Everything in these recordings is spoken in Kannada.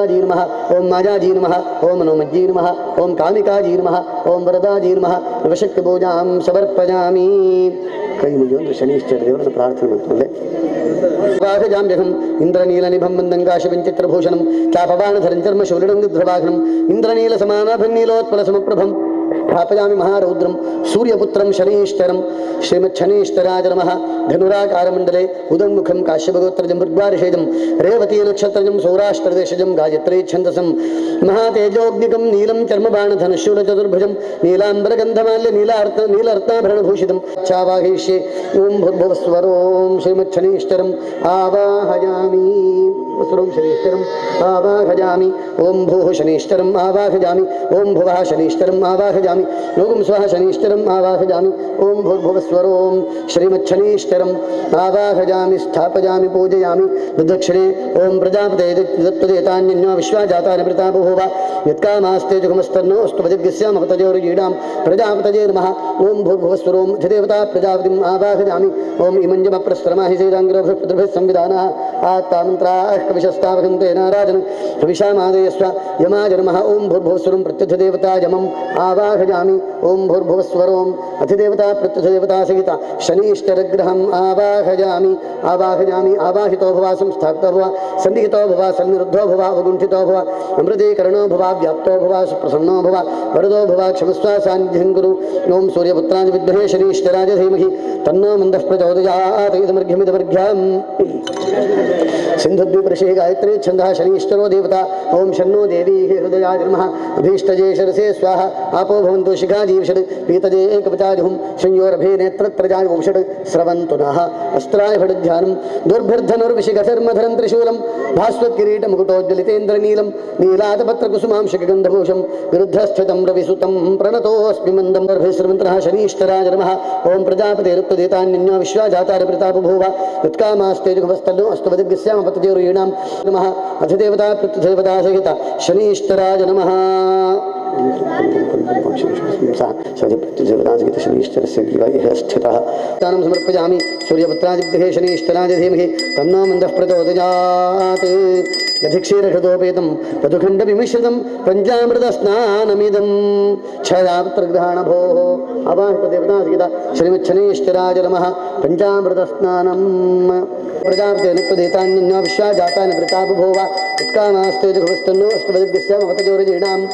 जी नमः ओम माजाजी नमः ओम मनोमज्जी नमः ओम कामिकाजी नमः ओम वरदाजी नमः नवशक्ति पूजां समर्पयामि कई मुझे शनिश्चर देवरನ್ನು ಪ್ರಾರ್ಥನೆ ಮಾಡ್ಕೊಳ್ಳೆ ವಾಹಜಾಮ್ಯಹಂ ಇಂದ್ರನೀಲನಿಭಂ ಮಂದಂಗಾಶವಿಂಚಿತ್ರಭೂಷಣಂ ಚಾಪವಾಣಧರಂ ಚರ್ಮಶೂಲಿಡಂ ಯುದ್ಧವಾಹನಂ ಇಂದ್ರನೀಲ ಸಮಾನಾಭನ್ನೀಲೋತ್ಪಲ ಸಮಪ್ರಭಂ स्थापयामि महारौद्रं सूर्यपुत्रं शनीश्चरं श्रीमच्छनीश्चराय नमः धनुराकारमण्डले उदङ्मुखं काश्यपगोत्रजं मृग्वारिषेजं रेवती नक्षत्रजं सौराष्ट्रदेशजं गायत्री छन्दसं महातेजोग्निकं नीलं चर्मबाणधनुशूलचतुर्भुजं नीलाम्बरगन्धमाल्य नीलार्ताभरणभूषितं चावाहयिष्ये ॐ भूर्भुवस्वरों श्रीमच्छनीश्चरम् आवाहयामि स्वरूं शनीश्चरम् आवाहयामि ॐ भूः शनीश्चरम् आवाहयामि ॐ भुवः शनीश्चरम् आवाहयामि ॐ स्वः शनीश्चरम् आवाहयामि ॐ भूर्भुवस्वरों श्रीमच्छनीश्चरम् आवाहयामि स्थापयामि पूजयामि दक्षिणे ॐ प्रजापते दत्तदेतान्यो विश्वाजातानि प्रता बभूव यत्कामास्ते जुगमस्तन्नो अस्तु भजग्यस्यामपतयोर्यीडां प्रजापतये नमः ॐ भूर्भुवस्वरों अधिदेवता प्रजापतिम् आवाहयामि ॐ इमञ्जमप्रस्त्रमाहि श्रीराङ्गिरभृः संविधानः आत्तामन्त्राः कविशस्तावहन्ते नाराजन हविषामादयस्व यमाय नमः ॐ भूर्भुवस्वरं प्रत्यधिदेवता यमम् आवाहयामि ॐ भूर्भुवस्वरों अधिदेवता प्रत्यधिदेवता सहिता शनीश्चरग्रहम् आवाहयामि आवाहयामि आवाहितो भव संस्थापितो भव सन्निहितो भव सन्निरुद्धो भव अवगुण्ठितो भव अमृतीकरणो भव व्याप्तो भव सुप्रसन्नो भव वरदो भव क्षमस्व सान्निध्यं कुरु ॐ सूर्यपुत्राय विद्महे शनीश्चराय धीमहि तन्नो मन्दः प्रचोदयात् इदमर्घ्यमिदमर्घ्यम् सिन्धुद्वीपऋषिः गायत्री छन्दः शनीश्चरो देवता ॐ शन्नो देवी हृदयाय नमः अभीष्टजे शरसे स्वाहा आपो भवन्तु शिखाजीविषट् पीतजे एकपचाजुहुं संयोरभेनेत्रत्रजाय वंषट् स्रवन्तु नः अस्त्राय भटध्यानं दुर्भिर्धनुर्विशिखधर्मधरं त्रिशूलं भास्वत्किरीटमुकुटोज्ज्वलितेन्द्रनीलं नीलातपत्रकुसुमांशकगन्धभूषं विरुद्धस्थितं रविसुतं प्रणतोऽस्मि मन्दं गर्भिस्रमन्त्रः शनीश्चराय नमः ॐ प्रजापतेरुक्तदेतान्यो विश्वाजातार प्रतापभूव युत्कामास्ते जुगमस्तन्नो अस्तु वदिग्स्यामपतयोर्यीणां नमः अधिदेवता प्रत्यधिदेवता सहित शनीश्चराय नमः शनीश्चरस्य स्थितः तानं समर्पयामि सूर्यपुत्रादिभ्यः शनीश्चराय धीमहि तन्नो मन्दः प्रचोदयात् यधिक्षीरहृदोपेतं वधुखण्डविमिश्रितं पञ्चामृतस्नानमिदं छायापुत्रग्रहणभोः अवाहितदेवतासहित श्रीमच्छनीश्चराय नमः पञ्चामृतस्नानं प्रजापते नित्यदेतान्यो विश्वाजातानि प्रतापभूव उत्कामास्ते जगवस्तन्नो अस्तु वदिग्स्यामपतयोर्यीणाम्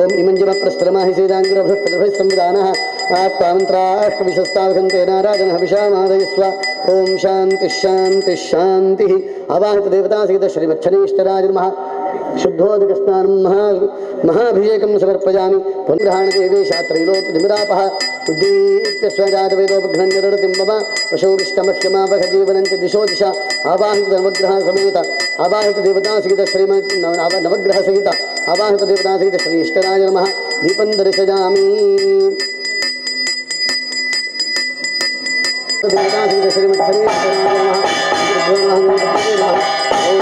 ॐ इमञ्जमप्रस्त्रमाहि श्रीराङ्गिरभृः संविधानः आत्मामन्त्राष्टविशस्तावहन्ते नाराजनः विषामादयस्व ॐ शान्तिः शान्तिः शान्तिः अवाहितदेवतासहित श्रीमच्छनीश्चराय नमः शुद्धोदकस्नानं महाभिषेकं समर्पयामि पुनर्ग्रहणदेवे शात्रैलोक्यधिमिरापः उद्दीप्य स्वजातवेदोपघ्नन्यरतिं मम वशोविष्टमह्यमावघजीवनं च दिशो दिशा आवाहितनवग्रह समेत आवाहितदेवतासहित नवग्रहसहित आवाहितदेवतासहित श्रीश्चराय नमः दीपं दर्शयामि देवतासहित श्रीमच्छनीश्चराय नमः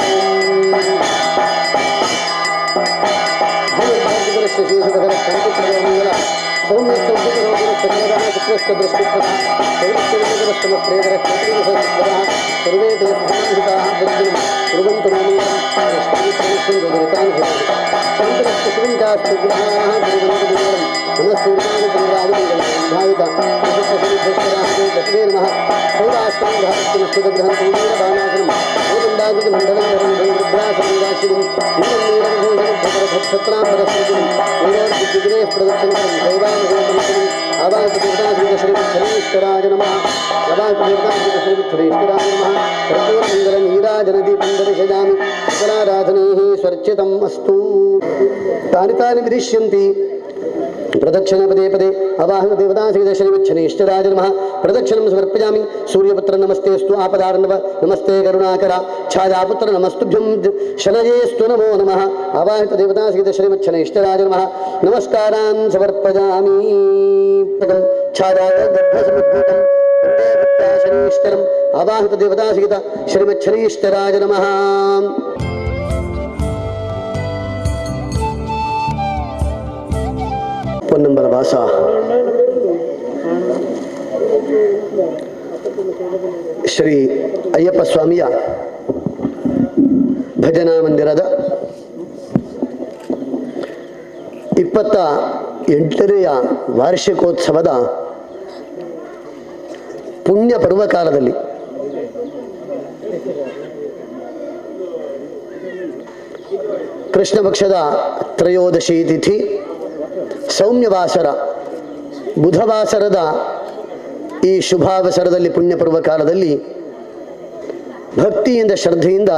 शनीश्चराय नमः नीराजनदीपं दर्शयामि सकलाराधनैः स्वर्चितम् अस्तु तानि तानि विदिश्यन्ति प्रदक्षिण पदे पदे अवाहन देवतासहित श्रीमच्छनीश्चराय नमः प्रदक्षिणं समर्पयामि सूर्यपुत्र नमस्तेस्तु आपदार्णव नमस्ते करुणाकरा छायापुत्र नमस्तुभ्यं शनजेस्तु नमो नमः अवाहित देवतासहित श्रीमच्छनीश्चराय नमः नमस्कारान् समर्पयामि छायाय गर्भसमुद्भूतं शनीश्चरम् अवाहित देवतासहित श्रीमच्छनीश्चराय नमः ಪೊನ್ನಂಬರ ವಾಸ ಶ್ರೀ ಅಯ್ಯಪ್ಪ ಸ್ವಾಮಿಯ ಭಜನಾ ಮಂದಿರದ 28ನೆಯ ವಾರ್ಷಿಕೋತ್ಸವದ ಪುಣ್ಯ ಪರ್ವಕಾಲದಲ್ಲಿ ಕೃಷ್ಣ ಪಕ್ಷದ ತ್ರಯೋದಶಿ ತಿಥಿ ಸೌಮ್ಯವಾಸರ ಬುಧವಾಸರದ ಈ ಶುಭಾವಸರದಲ್ಲಿ ಪುಣ್ಯ ಪರ್ವಕಾಲದಲ್ಲಿ ಭಕ್ತಿಯಿಂದ ಶ್ರದ್ಧೆಯಿಂದ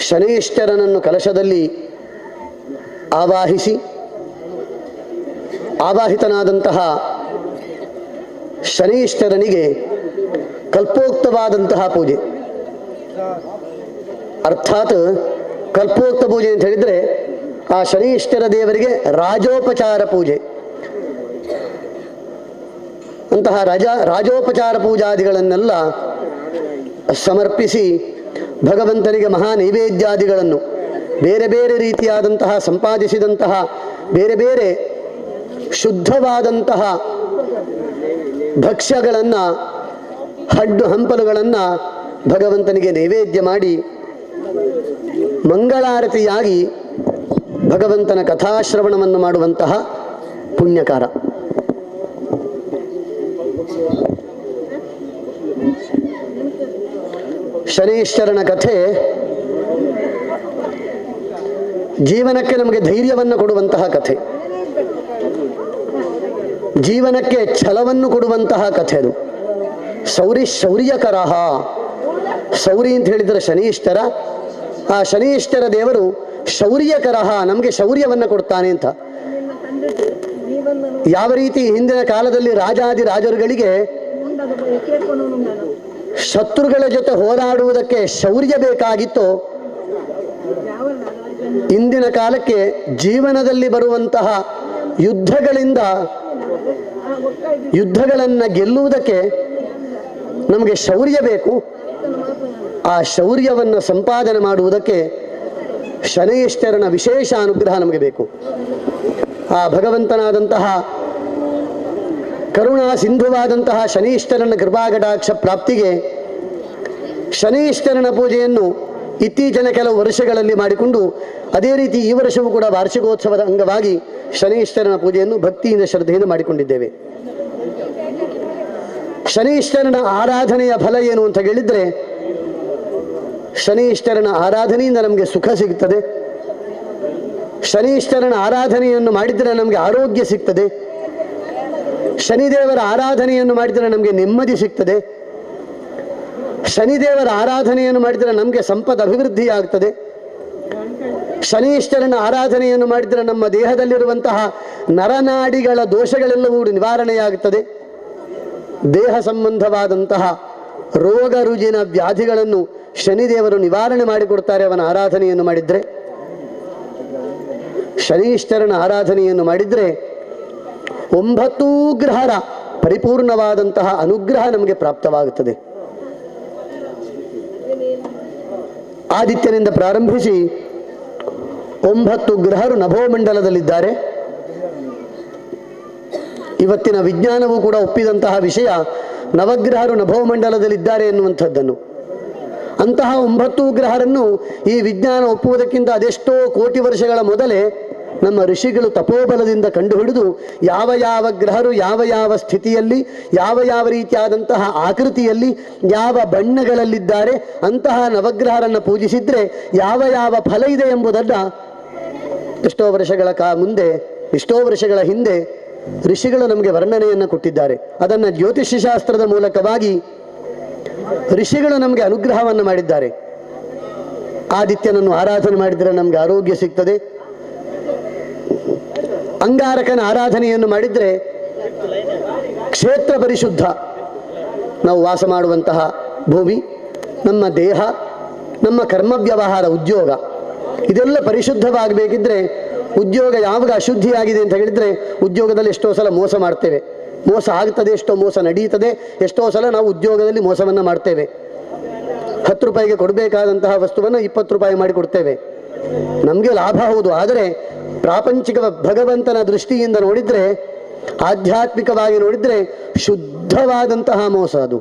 ಶನೈಶ್ಚರನನ್ನು ಕಲಶದಲ್ಲಿ ಆವಾಹಿಸಿ ಆವಾಹಿತನಾದಂತಹ ಶನೈಶ್ಚರನಿಗೆ ಕಲ್ಪೋಕ್ತವಾದಂತಹ ಪೂಜೆ, ಅರ್ಥಾತ್ ಕಲ್ಪೋಕ್ತ ಪೂಜೆ ಅಂತ ಹೇಳಿದರೆ ಆ ಶನೈಶ್ಚರ ದೇವರಿಗೆ ರಾಜೋಪಚಾರ ಪೂಜೆ, ಅಂತಹ ರಾಜೋಪಚಾರ ಪೂಜಾದಿಗಳನ್ನೆಲ್ಲ ಸಮರ್ಪಿಸಿ ಭಗವಂತನಿಗೆ ಮಹಾ ನೈವೇದ್ಯಾದಿಗಳನ್ನು ಬೇರೆ ಬೇರೆ ರೀತಿಯಾದಂತಹ ಸಂಪಾದಿಸಿದಂತಹ ಬೇರೆ ಬೇರೆ ಶುದ್ಧವಾದಂತಹ ಭಕ್ಷ್ಯಗಳನ್ನು ಹಣ್ಣು ಹಂಪಲುಗಳನ್ನು ಭಗವಂತನಿಗೆ ನೈವೇದ್ಯ ಮಾಡಿ ಮಂಗಳಾರತಿಯಾಗಿ ಭಗವಂತನ ಕಥಾಶ್ರವಣವನ್ನು ಮಾಡುವಂತಹ ಪುಣ್ಯಕಾರ. ಶನೈಶ್ಚರನ ಕಥೆ ಜೀವನಕ್ಕೆ ನಮಗೆ ಧೈರ್ಯವನ್ನು ಕೊಡುವಂತಹ ಕಥೆ, ಜೀವನಕ್ಕೆ ಛಲವನ್ನು ಕೊಡುವಂತಹ ಕಥೆ. ಅದು ಶೌರ್ಯಕರಃ, ಶೌರಿ ಅಂತ ಹೇಳಿದರೆ ಶನೈಶ್ಚರ, ಆ ಶನೈಶ್ಚರ ದೇವರು ಶೌರ್ಯಕರಃ, ನಮಗೆ ಶೌರ್ಯವನ್ನು ಕೊಡ್ತಾನೆ ಅಂತ. ಯಾವ ರೀತಿ ಹಿಂದಿನ ಕಾಲದಲ್ಲಿ ರಾಜರುಗಳಿಗೆ ಶತ್ರುಗಳ ಜೊತೆ ಹೋರಾಡುವುದಕ್ಕೆ ಶೌರ್ಯ ಬೇಕಾಗಿತ್ತು, ಇಂದಿನ ಕಾಲಕ್ಕೆ ಜೀವನದಲ್ಲಿ ಬರುವಂತಹ ಯುದ್ಧಗಳನ್ನು ಗೆಲ್ಲುವುದಕ್ಕೆ ನಮಗೆ ಶೌರ್ಯ ಬೇಕು. ಆ ಶೌರ್ಯವನ್ನು ಸಂಪಾದನೆ ಮಾಡುವುದಕ್ಕೆ ಶನೈಶ್ಚರನ ವಿಶೇಷ ಅನುಗ್ರಹ ನಮಗೆ ಬೇಕು. ಆ ಭಗವಂತನಾದಂತಹ ಕರುಣಾ ಸಿಂಧುವಾದಂತಹ ಶನೈಶ್ಚರನ ಕೃಪಾಕಟಾಕ್ಷ ಪ್ರಾಪ್ತಿಗೆ ಶನೈಶ್ಚರನ ಪೂಜೆಯನ್ನು ಇತ್ತೀಚಿನ ಕೆಲವು ವರ್ಷಗಳಲ್ಲಿ ಮಾಡಿಕೊಂಡು ಅದೇ ರೀತಿ ಈ ವರ್ಷವೂ ಕೂಡ ವಾರ್ಷಿಕೋತ್ಸವದ ಅಂಗವಾಗಿ ಶನೈಶ್ಚರನ ಪೂಜೆಯನ್ನು ಭಕ್ತಿಯಿಂದ ಶ್ರದ್ಧೆಯಿಂದ ಮಾಡಿಕೊಂಡಿದ್ದೇವೆ. ಶನೈಶ್ಚರನ ಆರಾಧನೆಯ ಫಲ ಏನು ಅಂತ ಹೇಳಿದರೆ, ಶನೈಶ್ಚರನ ಆರಾಧನೆಯಿಂದ ನಮಗೆ ಸುಖ ಸಿಗ್ತದೆ, ಶನೈಶ್ಚರನ ಆರಾಧನೆಯನ್ನು ಮಾಡಿದರೆ ನಮಗೆ ಆರೋಗ್ಯ ಸಿಗ್ತದೆ, ಶನಿದೇವರ ಆರಾಧನೆಯನ್ನು ಮಾಡಿದರೆ ನಮಗೆ ನೆಮ್ಮದಿ ಸಿಗ್ತದೆ, ಶನಿದೇವರ ಆರಾಧನೆಯನ್ನು ಮಾಡಿದರೆ ನಮಗೆ ಸಂಪದ ಅಭಿವೃದ್ಧಿ ಆಗ್ತದೆ, ಶನೈಶ್ಚರನ ಆರಾಧನೆಯನ್ನು ಮಾಡಿದರೆ ನಮ್ಮ ದೇಹದಲ್ಲಿರುವಂತಹ ನರನಾಡಿಗಳ ದೋಷಗಳೆಲ್ಲವೂ ನಿವಾರಣೆಯಾಗುತ್ತದೆ, ದೇಹ ಸಂಬಂಧವಾದಂತಹ ರೋಗ ರುಜಿನ ವ್ಯಾಧಿಗಳನ್ನು ಶನಿದೇವರು ನಿವಾರಣೆ ಮಾಡಿಕೊಡ್ತಾರೆ ಅವನ ಆರಾಧನೆಯನ್ನು ಮಾಡಿದರೆ. ಶನೈಶ್ಚರನ ಆರಾಧನೆಯನ್ನು ಮಾಡಿದರೆ 9 ಗ್ರಹರ ಪರಿಪೂರ್ಣವಾದಂತಹ ಅನುಗ್ರಹ ನಮಗೆ ಪ್ರಾಪ್ತವಾಗುತ್ತದೆ. ಆದಿತ್ಯನಿಂದ ಪ್ರಾರಂಭಿಸಿ 9 ಗ್ರಹರು ನಭೋಮಂಡಲದಲ್ಲಿದ್ದಾರೆ. ಇವತ್ತಿನ ವಿಜ್ಞಾನವೂ ಕೂಡ ಒಪ್ಪಿದಂತಹ ವಿಷಯ, ನವಗ್ರಹರು ನಭೋಮಂಡಲದಲ್ಲಿದ್ದಾರೆ ಎನ್ನುವಂಥದ್ದನ್ನು. ಅಂತಹ 9 ಗ್ರಹರನ್ನು ಈ ವಿಜ್ಞಾನ ಒಪ್ಪುವುದಕ್ಕಿಂತ ಅದೆಷ್ಟೋ ಕೋಟಿ ವರ್ಷಗಳ ಮೊದಲೇ ನಮ್ಮ ಋಷಿಗಳು ತಪೋಬಲದಿಂದ ಕಂಡುಹಿಡಿದು ಯಾವ ಯಾವ ಗ್ರಹರು ಯಾವ ಯಾವ ಸ್ಥಿತಿಯಲ್ಲಿ ಯಾವ ಯಾವ ರೀತಿಯಾದಂತಹ ಆಕೃತಿಯಲ್ಲಿ ಯಾವ ಬಣ್ಣಗಳಲ್ಲಿದ್ದಾರೆ ಅಂತಹ ನವಗ್ರಹರನ್ನು ಪೂಜಿಸಿದರೆ ಯಾವ ಯಾವ ಫಲ ಇದೆ ಎಂಬುದನ್ನು ಎಷ್ಟೋ ವರ್ಷಗಳ ಹಿಂದೆ ಋಷಿಗಳು ನಮಗೆ ವರ್ಣನೆಯನ್ನು ಕೊಟ್ಟಿದ್ದಾರೆ. ಅದನ್ನು ಜ್ಯೋತಿಷ್ಯ ಶಾಸ್ತ್ರದ ಮೂಲಕವಾಗಿ ಋಷಿಗಳು ನಮಗೆ ಅನುಗ್ರಹವನ್ನು ಮಾಡಿದ್ದಾರೆ. ಆದಿತ್ಯನನ್ನು ಆರಾಧನೆ ಮಾಡಿದರೆ ನಮಗೆ ಆರೋಗ್ಯ ಸಿಗ್ತದೆ, ಅಂಗಾರಕನ ಆರಾಧನೆಯನ್ನು ಮಾಡಿದರೆ ಕ್ಷೇತ್ರ ಪರಿಶುದ್ಧ, ನಾವು ವಾಸ ಮಾಡುವಂತಹ ಭೂಮಿ, ನಮ್ಮ ದೇಹ, ನಮ್ಮ ಕರ್ಮ ವ್ಯವಹಾರ, ಉದ್ಯೋಗ ಇದೆಲ್ಲ ಪರಿಶುದ್ಧವಾಗಬೇಕಿದ್ರೆ, ಉದ್ಯೋಗ ಯಾವಾಗ ಅಶುದ್ಧಿಯಾಗಿದೆ ಅಂತ ಹೇಳಿದರೆ ಉದ್ಯೋಗದಲ್ಲಿ ಎಷ್ಟೋ ಸಲ ಮೋಸ ಮಾಡ್ತೇವೆ, ಮೋಸ ಆಗ್ತದೆ, ಎಷ್ಟೋ ಮೋಸ ನಡೀತದೆ, ಎಷ್ಟೋ ಸಲ ನಾವು ಉದ್ಯೋಗದಲ್ಲಿ ಮೋಸವನ್ನು ಮಾಡ್ತೇವೆ. 10 ರೂಪಾಯಿಗೆ ಕೊಡಬೇಕಾದಂತಹ ವಸ್ತುವನ್ನು 20 ರೂಪಾಯಿ ಮಾಡಿ ಕೊಡ್ತೇವೆ. ನಮಗೆ ಲಾಭ ಹೌದು, ಆದರೆ ಪ್ರಾಪಂಚಿಕ ಭಗವಂತನ ದೃಷ್ಟಿಯಿಂದ ನೋಡಿದರೆ, ಆಧ್ಯಾತ್ಮಿಕವಾಗಿ ನೋಡಿದರೆ ಶುದ್ಧವಾದಂತಹ ಮೋಸ ಅದು.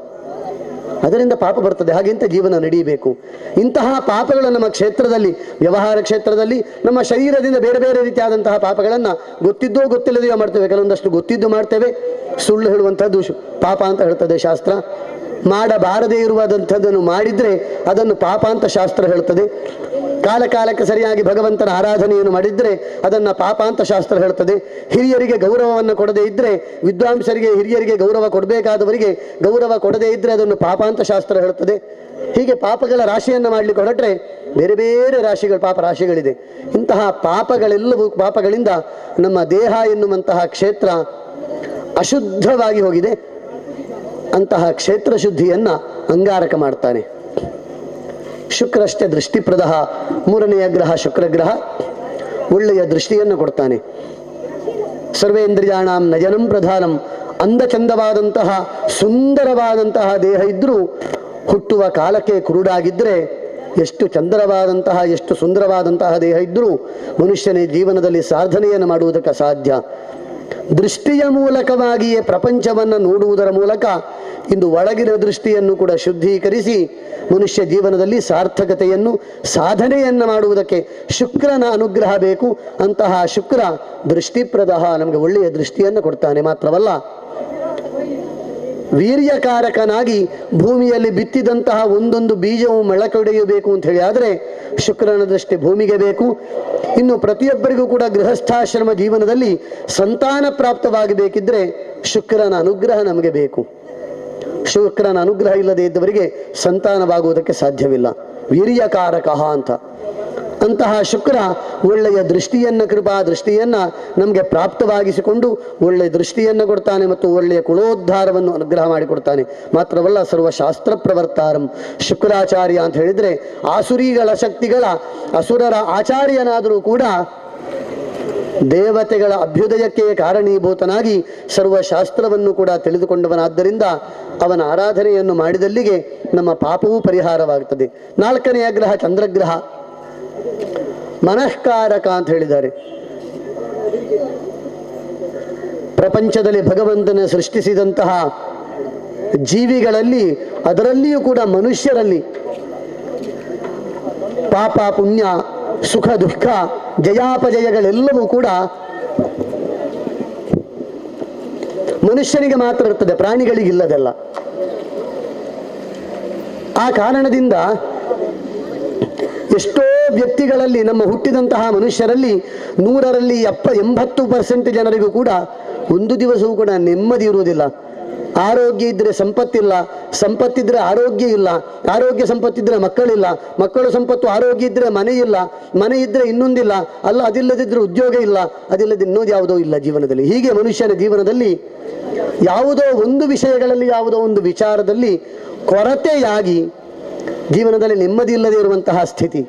ಅದರಿಂದ ಪಾಪ ಬರ್ತದೆ. ಹಾಗೆಂತ ಜೀವನ ನಡೆಯಬೇಕು. ಇಂತಹ ಪಾಪಗಳು ನಮ್ಮ ಕ್ಷೇತ್ರದಲ್ಲಿ, ವ್ಯವಹಾರ ಕ್ಷೇತ್ರದಲ್ಲಿ, ನಮ್ಮ ಶರೀರದಿಂದ ಬೇರೆ ಬೇರೆ ರೀತಿಯಾದಂತಹ ಪಾಪಗಳನ್ನು ಗೊತ್ತಿದ್ದೋ ಗೊತ್ತಿಲ್ಲದೆಯೋ ಮಾಡ್ತೇವೆ. ಕೆಲವೊಂದಷ್ಟು ಗೊತ್ತಿದ್ದು ಮಾಡ್ತೇವೆ. ಸುಳ್ಳು ಹೇಳುವಂಥದ್ದು ಪಾಪ ಅಂತ ಹೇಳ್ತದೆ ಶಾಸ್ತ್ರ. ಮಾಡಬಾರದೇ ಇರುವಂಥದ್ದನ್ನು ಮಾಡಿದರೆ ಅದನ್ನು ಪಾಪ ಅಂತ ಶಾಸ್ತ್ರ ಹೇಳ್ತದೆ. ಕಾಲಕ್ಕೆ ಸರಿಯಾಗಿ ಭಗವಂತನ ಆರಾಧನೆಯನ್ನು ಮಾಡಿದರೆ ಅದನ್ನು ಪಾಪ ಅಂತ ಶಾಸ್ತ್ರ ಹೇಳ್ತದೆ. ಹಿರಿಯರಿಗೆ ಗೌರವವನ್ನು ಕೊಡದೇ ಇದ್ದರೆ, ವಿದ್ವಾಂಸರಿಗೆ ಹಿರಿಯರಿಗೆ ಗೌರವ ಕೊಡಬೇಕಾದವರಿಗೆ ಗೌರವ ಕೊಡದೇ ಇದ್ದರೆ ಅದನ್ನು ಪಾಪ ಅಂತ ಶಾಸ್ತ್ರ ಹೇಳ್ತದೆ. ಹೀಗೆ ಪಾಪಗಳ ರಾಶಿಯನ್ನು ಮಾಡಲಿಕ್ಕೆ ಹೊರಟ್ರೆ ಬೇರೆ ಬೇರೆ ರಾಶಿಗಳು, ಪಾಪ ರಾಶಿಗಳಿದೆ. ಇಂತಹ ಪಾಪಗಳೆಲ್ಲವೂ, ಪಾಪಗಳಿಂದ ನಮ್ಮ ದೇಹ ಎನ್ನುವಂತಹ ಕ್ಷೇತ್ರ ಅಶುದ್ಧವಾಗಿ ಹೋಗಿದೆ. ಅಂತಹ ಕ್ಷೇತ್ರ ಶುದ್ಧಿಯನ್ನು ಅಂಗಾರಕ ಮಾಡ್ತಾನೆ. ಶುಕ್ರಷ್ಟೇ ದೃಷ್ಟಿಪ್ರದ, ಮೂರನೆಯ ಗ್ರಹ ಶುಕ್ರಗ್ರಹ, ಒಳ್ಳೆಯ ದೃಷ್ಟಿಯನ್ನು ಕೊಡ್ತಾನೆ. ಸರ್ವೇಂದ್ರಿಯಾಣಾಂ ನಯನಂ ಪ್ರಧಾನಂ. ಅಂದಚಂದವಾದಂತಹ ಸುಂದರವಾದಂತಹ ದೇಹ ಇದ್ದರೂ ಹುಟ್ಟುವ ಕಾಲಕ್ಕೆ ಕುರುಡಾಗಿದ್ದರೆ, ಎಷ್ಟು ಚಂದರವಾದಂತಹ ಎಷ್ಟು ಸುಂದರವಾದಂತಹ ದೇಹ ಇದ್ದರೂ ಮನುಷ್ಯನ ಜೀವನದಲ್ಲಿ ಸಾಧನೆಯನ್ನು ಮಾಡುವುದಕ್ಕೆ ಅಸಾಧ್ಯ. ದೃಷ್ಟಿಯ ಮೂಲಕವಾಗಿಯೇ ಪ್ರಪಂಚವನ್ನು ನೋಡುವುದರ ಮೂಲಕ ಇಂದು ಒಳಗಿನ ದೃಷ್ಟಿಯನ್ನು ಕೂಡ ಶುದ್ಧೀಕರಿಸಿ ಮನುಷ್ಯ ಜೀವನದಲ್ಲಿ ಸಾರ್ಥಕತೆಯನ್ನು, ಸಾಧನೆಯನ್ನು ಮಾಡುವುದಕ್ಕೆ ಶುಕ್ರನ ಅನುಗ್ರಹ ಬೇಕು. ಅಂತಹ ಶುಕ್ರ ದೃಷ್ಟಿಪ್ರದ, ನಮಗೆ ಒಳ್ಳೆಯ ದೃಷ್ಟಿಯನ್ನು ಕೊಡ್ತಾನೆ. ಮಾತ್ರವಲ್ಲ, ವೀರ್ಯಕಾರಕನಾಗಿ ಭೂಮಿಯಲ್ಲಿ ಬಿತ್ತಿದಂತಹ ಒಂದೊಂದು ಬೀಜವು ಮೊಳಕೆಯೊಡೆಯಬೇಕು ಅಂತ ಹೇಳಿ ಆದರೆ ಶುಕ್ರನ ದೃಷ್ಟಿ ಭೂಮಿಗೆ ಬೇಕು. ಇನ್ನು ಪ್ರತಿಯೊಬ್ಬರಿಗೂ ಕೂಡ ಗೃಹಸ್ಥಾಶ್ರಮ ಜೀವನದಲ್ಲಿ ಸಂತಾನ ಪ್ರಾಪ್ತವಾಗಬೇಕಿದ್ರೆ ಶುಕ್ರನ ಅನುಗ್ರಹ ನಮಗೆ ಬೇಕು. ಶುಕ್ರನ ಅನುಗ್ರಹ ಇಲ್ಲದೆ ಇದ್ದವರಿಗೆ ಸಂತಾನವಾಗುವುದಕ್ಕೆ ಸಾಧ್ಯವಿಲ್ಲ. ವೀರ್ಯಕಾರಕ ಅಂತ. ಅಂತಹ ಶುಕ್ರ ಒಳ್ಳೆಯ ದೃಷ್ಟಿಯನ್ನು, ಕೃಪಾ ದೃಷ್ಟಿಯನ್ನು ನಮಗೆ ಪ್ರಾಪ್ತವಾಗಿಸಿಕೊಂಡು ಒಳ್ಳೆಯ ದೃಷ್ಟಿಯನ್ನು ಕೊಡ್ತಾನೆ ಮತ್ತು ಒಳ್ಳೆಯ ಕುಲೋದ್ಧಾರವನ್ನು ಅನುಗ್ರಹ ಮಾಡಿಕೊಡ್ತಾನೆ. ಮಾತ್ರವಲ್ಲ, ಸರ್ವಶಾಸ್ತ್ರ ಪ್ರವರ್ತಾರಂ. ಶುಕ್ರಾಚಾರ್ಯ ಅಂತ ಹೇಳಿದರೆ ಆಸುರಿಗಳ ಶಕ್ತಿಗಳ, ಅಸುರರ ಆಚಾರ್ಯನಾದರೂ ಕೂಡ ದೇವತೆಗಳ ಅಭ್ಯುದಯಕ್ಕೆ ಕಾರಣೀಭೂತನಾಗಿ ಸರ್ವಶಾಸ್ತ್ರವನ್ನು ಕೂಡ ತಿಳಿದುಕೊಂಡವನಾದ್ದರಿಂದ ಅವನ ಆರಾಧನೆಯನ್ನು ಮಾಡಿದಲ್ಲಿಗೆ ನಮ್ಮ ಪಾಪವೂ ಪರಿಹಾರವಾಗುತ್ತದೆ. ನಾಲ್ಕನೆಯ ಗ್ರಹ ಚಂದ್ರಗ್ರಹ, ಮನಃಕಾರಕ ಅಂತ ಹೇಳಿದ್ದಾರೆ. ಪ್ರಪಂಚದಲ್ಲಿ ಭಗವಂತನ ಸೃಷ್ಟಿಸಿದಂತಹ ಜೀವಿಗಳಲ್ಲಿ, ಅದರಲ್ಲಿಯೂ ಕೂಡ ಮನುಷ್ಯರಲ್ಲಿ ಪಾಪ ಪುಣ್ಯ, ಸುಖ ದುಃಖ, ಜಯಾಪಜಯಗಳೆಲ್ಲವೂ ಕೂಡ ಮನುಷ್ಯನಿಗೆ ಮಾತ್ರ ಇರ್ತದೆ, ಪ್ರಾಣಿಗಳಿಗಿಲ್ಲದೆಲ್ಲ. ಆ ಕಾರಣದಿಂದ ಎಷ್ಟೋ ವ್ಯಕ್ತಿಗಳಲ್ಲಿ, ನಮ್ಮ ಹುಟ್ಟಿದಂತಹ ಮನುಷ್ಯರಲ್ಲಿ 100ರಲ್ಲಿ 80% ಜನರಿಗೂ ಕೂಡ ಒಂದು ದಿವಸವೂ ಕೂಡ ನೆಮ್ಮದಿ ಇರುವುದಿಲ್ಲ. ಆರೋಗ್ಯ ಇದ್ದರೆ ಸಂಪತ್ತಿಲ್ಲ, ಸಂಪತ್ತಿದ್ರೆ ಆರೋಗ್ಯ ಇಲ್ಲ, ಆರೋಗ್ಯ ಸಂಪತ್ತಿದ್ರೆ ಮಕ್ಕಳಿಲ್ಲ, ಮಕ್ಕಳು ಸಂಪತ್ತು ಆರೋಗ್ಯ ಇದ್ದರೆ ಮನೆ ಇಲ್ಲ, ಮನೆ ಇದ್ದರೆ ಇನ್ನೊಂದಿಲ್ಲ, ಅಲ್ಲ ಅದಿಲ್ಲದಿದ್ದರೆ ಉದ್ಯೋಗ ಇಲ್ಲ, ಅದಿಲ್ಲದೆ ಇನ್ನೊಂದು ಯಾವುದೋ ಇಲ್ಲ ಜೀವನದಲ್ಲಿ. ಹೀಗೆ ಮನುಷ್ಯನ ಜೀವನದಲ್ಲಿ ಯಾವುದೋ ಒಂದು ವಿಷಯಗಳಲ್ಲಿ, ಯಾವುದೋ ಒಂದು ವಿಚಾರದಲ್ಲಿ ಕೊರತೆಯಾಗಿ ಜೀವನದಲ್ಲಿ ನೆಮ್ಮದಿ ಇಲ್ಲದೆ ಇರುವಂತಹ ಸ್ಥಿತಿ.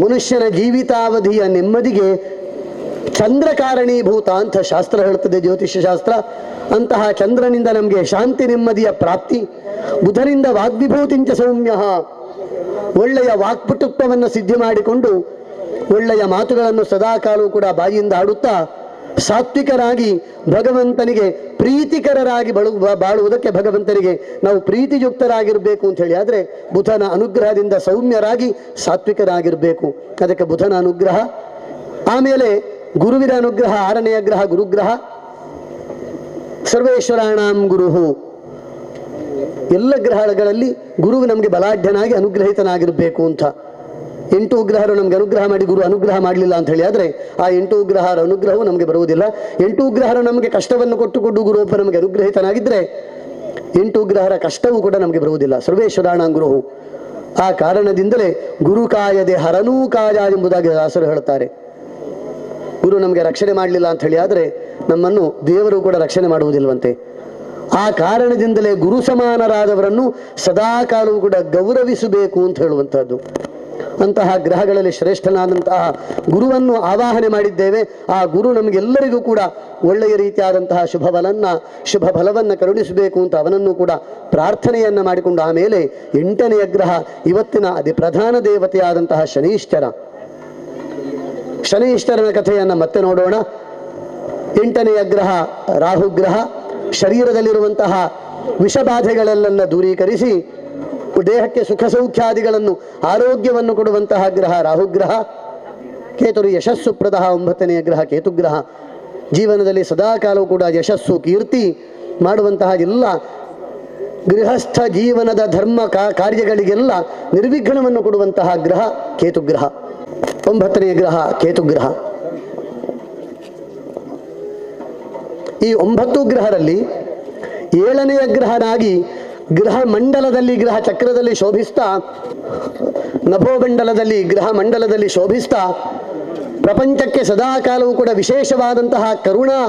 ಮನುಷ್ಯನ ಜೀವಿತಾವಧಿಯ ನೆಮ್ಮದಿಗೆ ಚಂದ್ರ ಕಾರಣೀಭೂತ ಅಂತ ಶಾಸ್ತ್ರ ಹೇಳುತ್ತದೆ, ಜ್ಯೋತಿಷ್ಯ ಶಾಸ್ತ್ರ. ಅಂತಹ ಚಂದ್ರನಿಂದ ನಮಗೆ ಶಾಂತಿ ನೆಮ್ಮದಿಯ ಪ್ರಾಪ್ತಿ. ಬುಧನಿಂದ ವಾಗ್ವಿಭೂತಿಂಚ ಸೌಮ್ಯ, ಒಳ್ಳೆಯ ವಾಕ್ಪಟುತ್ವವನ್ನು ಸಿದ್ಧಿ ಮಾಡಿಕೊಂಡು ಒಳ್ಳೆಯ ಮಾತುಗಳನ್ನು ಸದಾಕಾಲವೂ ಕೂಡ ಬಾಯಿಯಿಂದ ಆಡುತ್ತಾ ಸಾತ್ವಿಕರಾಗಿ ಭಗವಂತನಿಗೆ ಪ್ರೀತಿಕರರಾಗಿ ಬಾಳುವುದಕ್ಕೆ ಭಗವಂತನಿಗೆ ನಾವು ಪ್ರೀತಿಯುಕ್ತರಾಗಿರಬೇಕು ಅಂತ ಹೇಳಿ ಆದರೆ ಬುಧನ ಅನುಗ್ರಹದಿಂದ ಸೌಮ್ಯರಾಗಿ ಸಾತ್ವಿಕರಾಗಿರಬೇಕು. ಅದಕ್ಕೆ ಬುಧನ ಅನುಗ್ರಹ. ಆಮೇಲೆ ಗುರುವಿನ ಅನುಗ್ರಹ, 6ನೆಯ ಗ್ರಹ ಗುರುಗ್ರಹ. ಸರ್ವೇಶ್ವರಾಣಾಂ ಗುರುಹು. ಎಲ್ಲ ಗ್ರಹಗಳಲ್ಲಿ ಗುರುವು ನಮಗೆ ಬಲಾಢ್ಯನಾಗಿ ಅನುಗ್ರಹಿತನಾಗಿರಬೇಕು ಅಂತ. 8 ಗ್ರಹರು ನಮಗೆ ಅನುಗ್ರಹ ಮಾಡಿ ಗುರು ಅನುಗ್ರಹ ಮಾಡಲಿಲ್ಲ ಅಂತ ಹೇಳಿ ಆದರೆ ಆ 8 ಗ್ರಹರ ಅನುಗ್ರಹವು ನಮಗೆ ಬರುವುದಿಲ್ಲ. 8 ಗ್ರಹರು ನಮಗೆ ಕಷ್ಟವನ್ನು ಕೊಟ್ಟುಕೊಂಡು ಗುರು ಒಬ್ಬ ನಮಗೆ ಅನುಗ್ರಹಿತನಾಗಿದ್ದರೆ 8 ಗ್ರಹರ ಕಷ್ಟವೂ ಕೂಡ ನಮಗೆ ಬರುವುದಿಲ್ಲ. ಸರ್ವೇಶ್ವರಾಣಾಂ ಗುರುಹು. ಆ ಕಾರಣದಿಂದಲೇ ಗುರು ಕಾಯದೆ ಹರನೂ ಕಾಯ ಎಂಬುದಾಗಿ ದಾಸರು ಹೇಳ್ತಾರೆ. ಗುರು ನಮಗೆ ರಕ್ಷಣೆ ಮಾಡಲಿಲ್ಲ ಅಂತ ಹೇಳಿ ಆದರೆ ನಮ್ಮನ್ನು ದೇವರು ಕೂಡ ರಕ್ಷಣೆ ಮಾಡುವುದಿಲ್ವಂತೆ. ಆ ಕಾರಣದಿಂದಲೇ ಗುರು ಸಮಾನರಾದವರನ್ನು ಸದಾಕಾಲವೂ ಕೂಡ ಗೌರವಿಸಬೇಕು ಅಂತ ಹೇಳುವಂಥದ್ದು. ಅಂತಹ ಗ್ರಹಗಳಲ್ಲಿ ಶ್ರೇಷ್ಠನಾದಂತಹ ಗುರುವನ್ನು ಆವಾಹನೆ ಮಾಡಿದ್ದೇವೆ. ಆ ಗುರು ನಮಗೆಲ್ಲರಿಗೂ ಕೂಡ ಒಳ್ಳೆಯ ರೀತಿಯಾದಂತಹ ಶುಭ ಫಲವನ್ನು ಕರುಣಿಸಬೇಕು ಅಂತ ಅವನನ್ನು ಕೂಡ ಪ್ರಾರ್ಥನೆಯನ್ನು ಮಾಡಿಕೊಂಡು ಆಮೇಲೆ 8ನೆಯ ಗ್ರಹ ಇವತ್ತಿನ ಅತಿ ಪ್ರಧಾನ ದೇವತೆಯಾದಂತಹ ಶನೀಶ್ವರ. ಶನೀಶ್ವರನ ಕಥೆಯನ್ನು ಮತ್ತೆ ನೋಡೋಣ. 8ನೆಯ ಗ್ರಹ ರಾಹುಗ್ರಹ. ಶರೀರದಲ್ಲಿರುವಂತಹ ವಿಷಬಾಧೆಗಳೆಲ್ಲ ದೂರೀಕರಿಸಿ ದೇಹಕ್ಕೆ ಸುಖ ಸೌಖ್ಯಾದಿಗಳನ್ನು ಆರೋಗ್ಯವನ್ನು ಕೊಡುವಂತಹ ಗ್ರಹ ರಾಹುಗ್ರಹ. ಕೇತುರು ಯಶಸ್ಸುಪ್ರದ 9ನೆಯ ಗ್ರಹ ಕೇತುಗ್ರಹ. ಜೀವನದಲ್ಲಿ ಸದಾಕಾಲವೂ ಕೂಡ ಯಶಸ್ಸು ಕೀರ್ತಿ ಮಾಡುವಂತಹ ಎಲ್ಲ ಗೃಹಸ್ಥ ಜೀವನದ ಧರ್ಮ ಕಾರ್ಯಗಳಿಗೆಲ್ಲ ನಿರ್ವಿಘ್ನವನ್ನು ಕೊಡುವಂತಹ ಗ್ರಹ ಕೇತುಗ್ರಹ. 9ನೆಯ ಗ್ರಹ ಕೇತುಗ್ರಹ. ಈ 9 ಗ್ರಹರಲ್ಲಿ 7ನೆಯ ಗ್ರಹನಾಗಿ ಗ್ರಹ ಮಂಡಲದಲ್ಲಿ ಗ್ರಹ ಚಕ್ರದಲ್ಲಿ ಶೋಭಿಸ್ತಾ, ನಭೋಮಂಡಲದಲ್ಲಿ ಗ್ರಹ ಮಂಡಲದಲ್ಲಿ ಶೋಭಿಸ್ತಾ ಪ್ರಪಂಚಕ್ಕೆ ಸದಾಕಾಲವೂ ಕೂಡ ವಿಶೇಷವಾದಂತಹ ಕರುಣಾ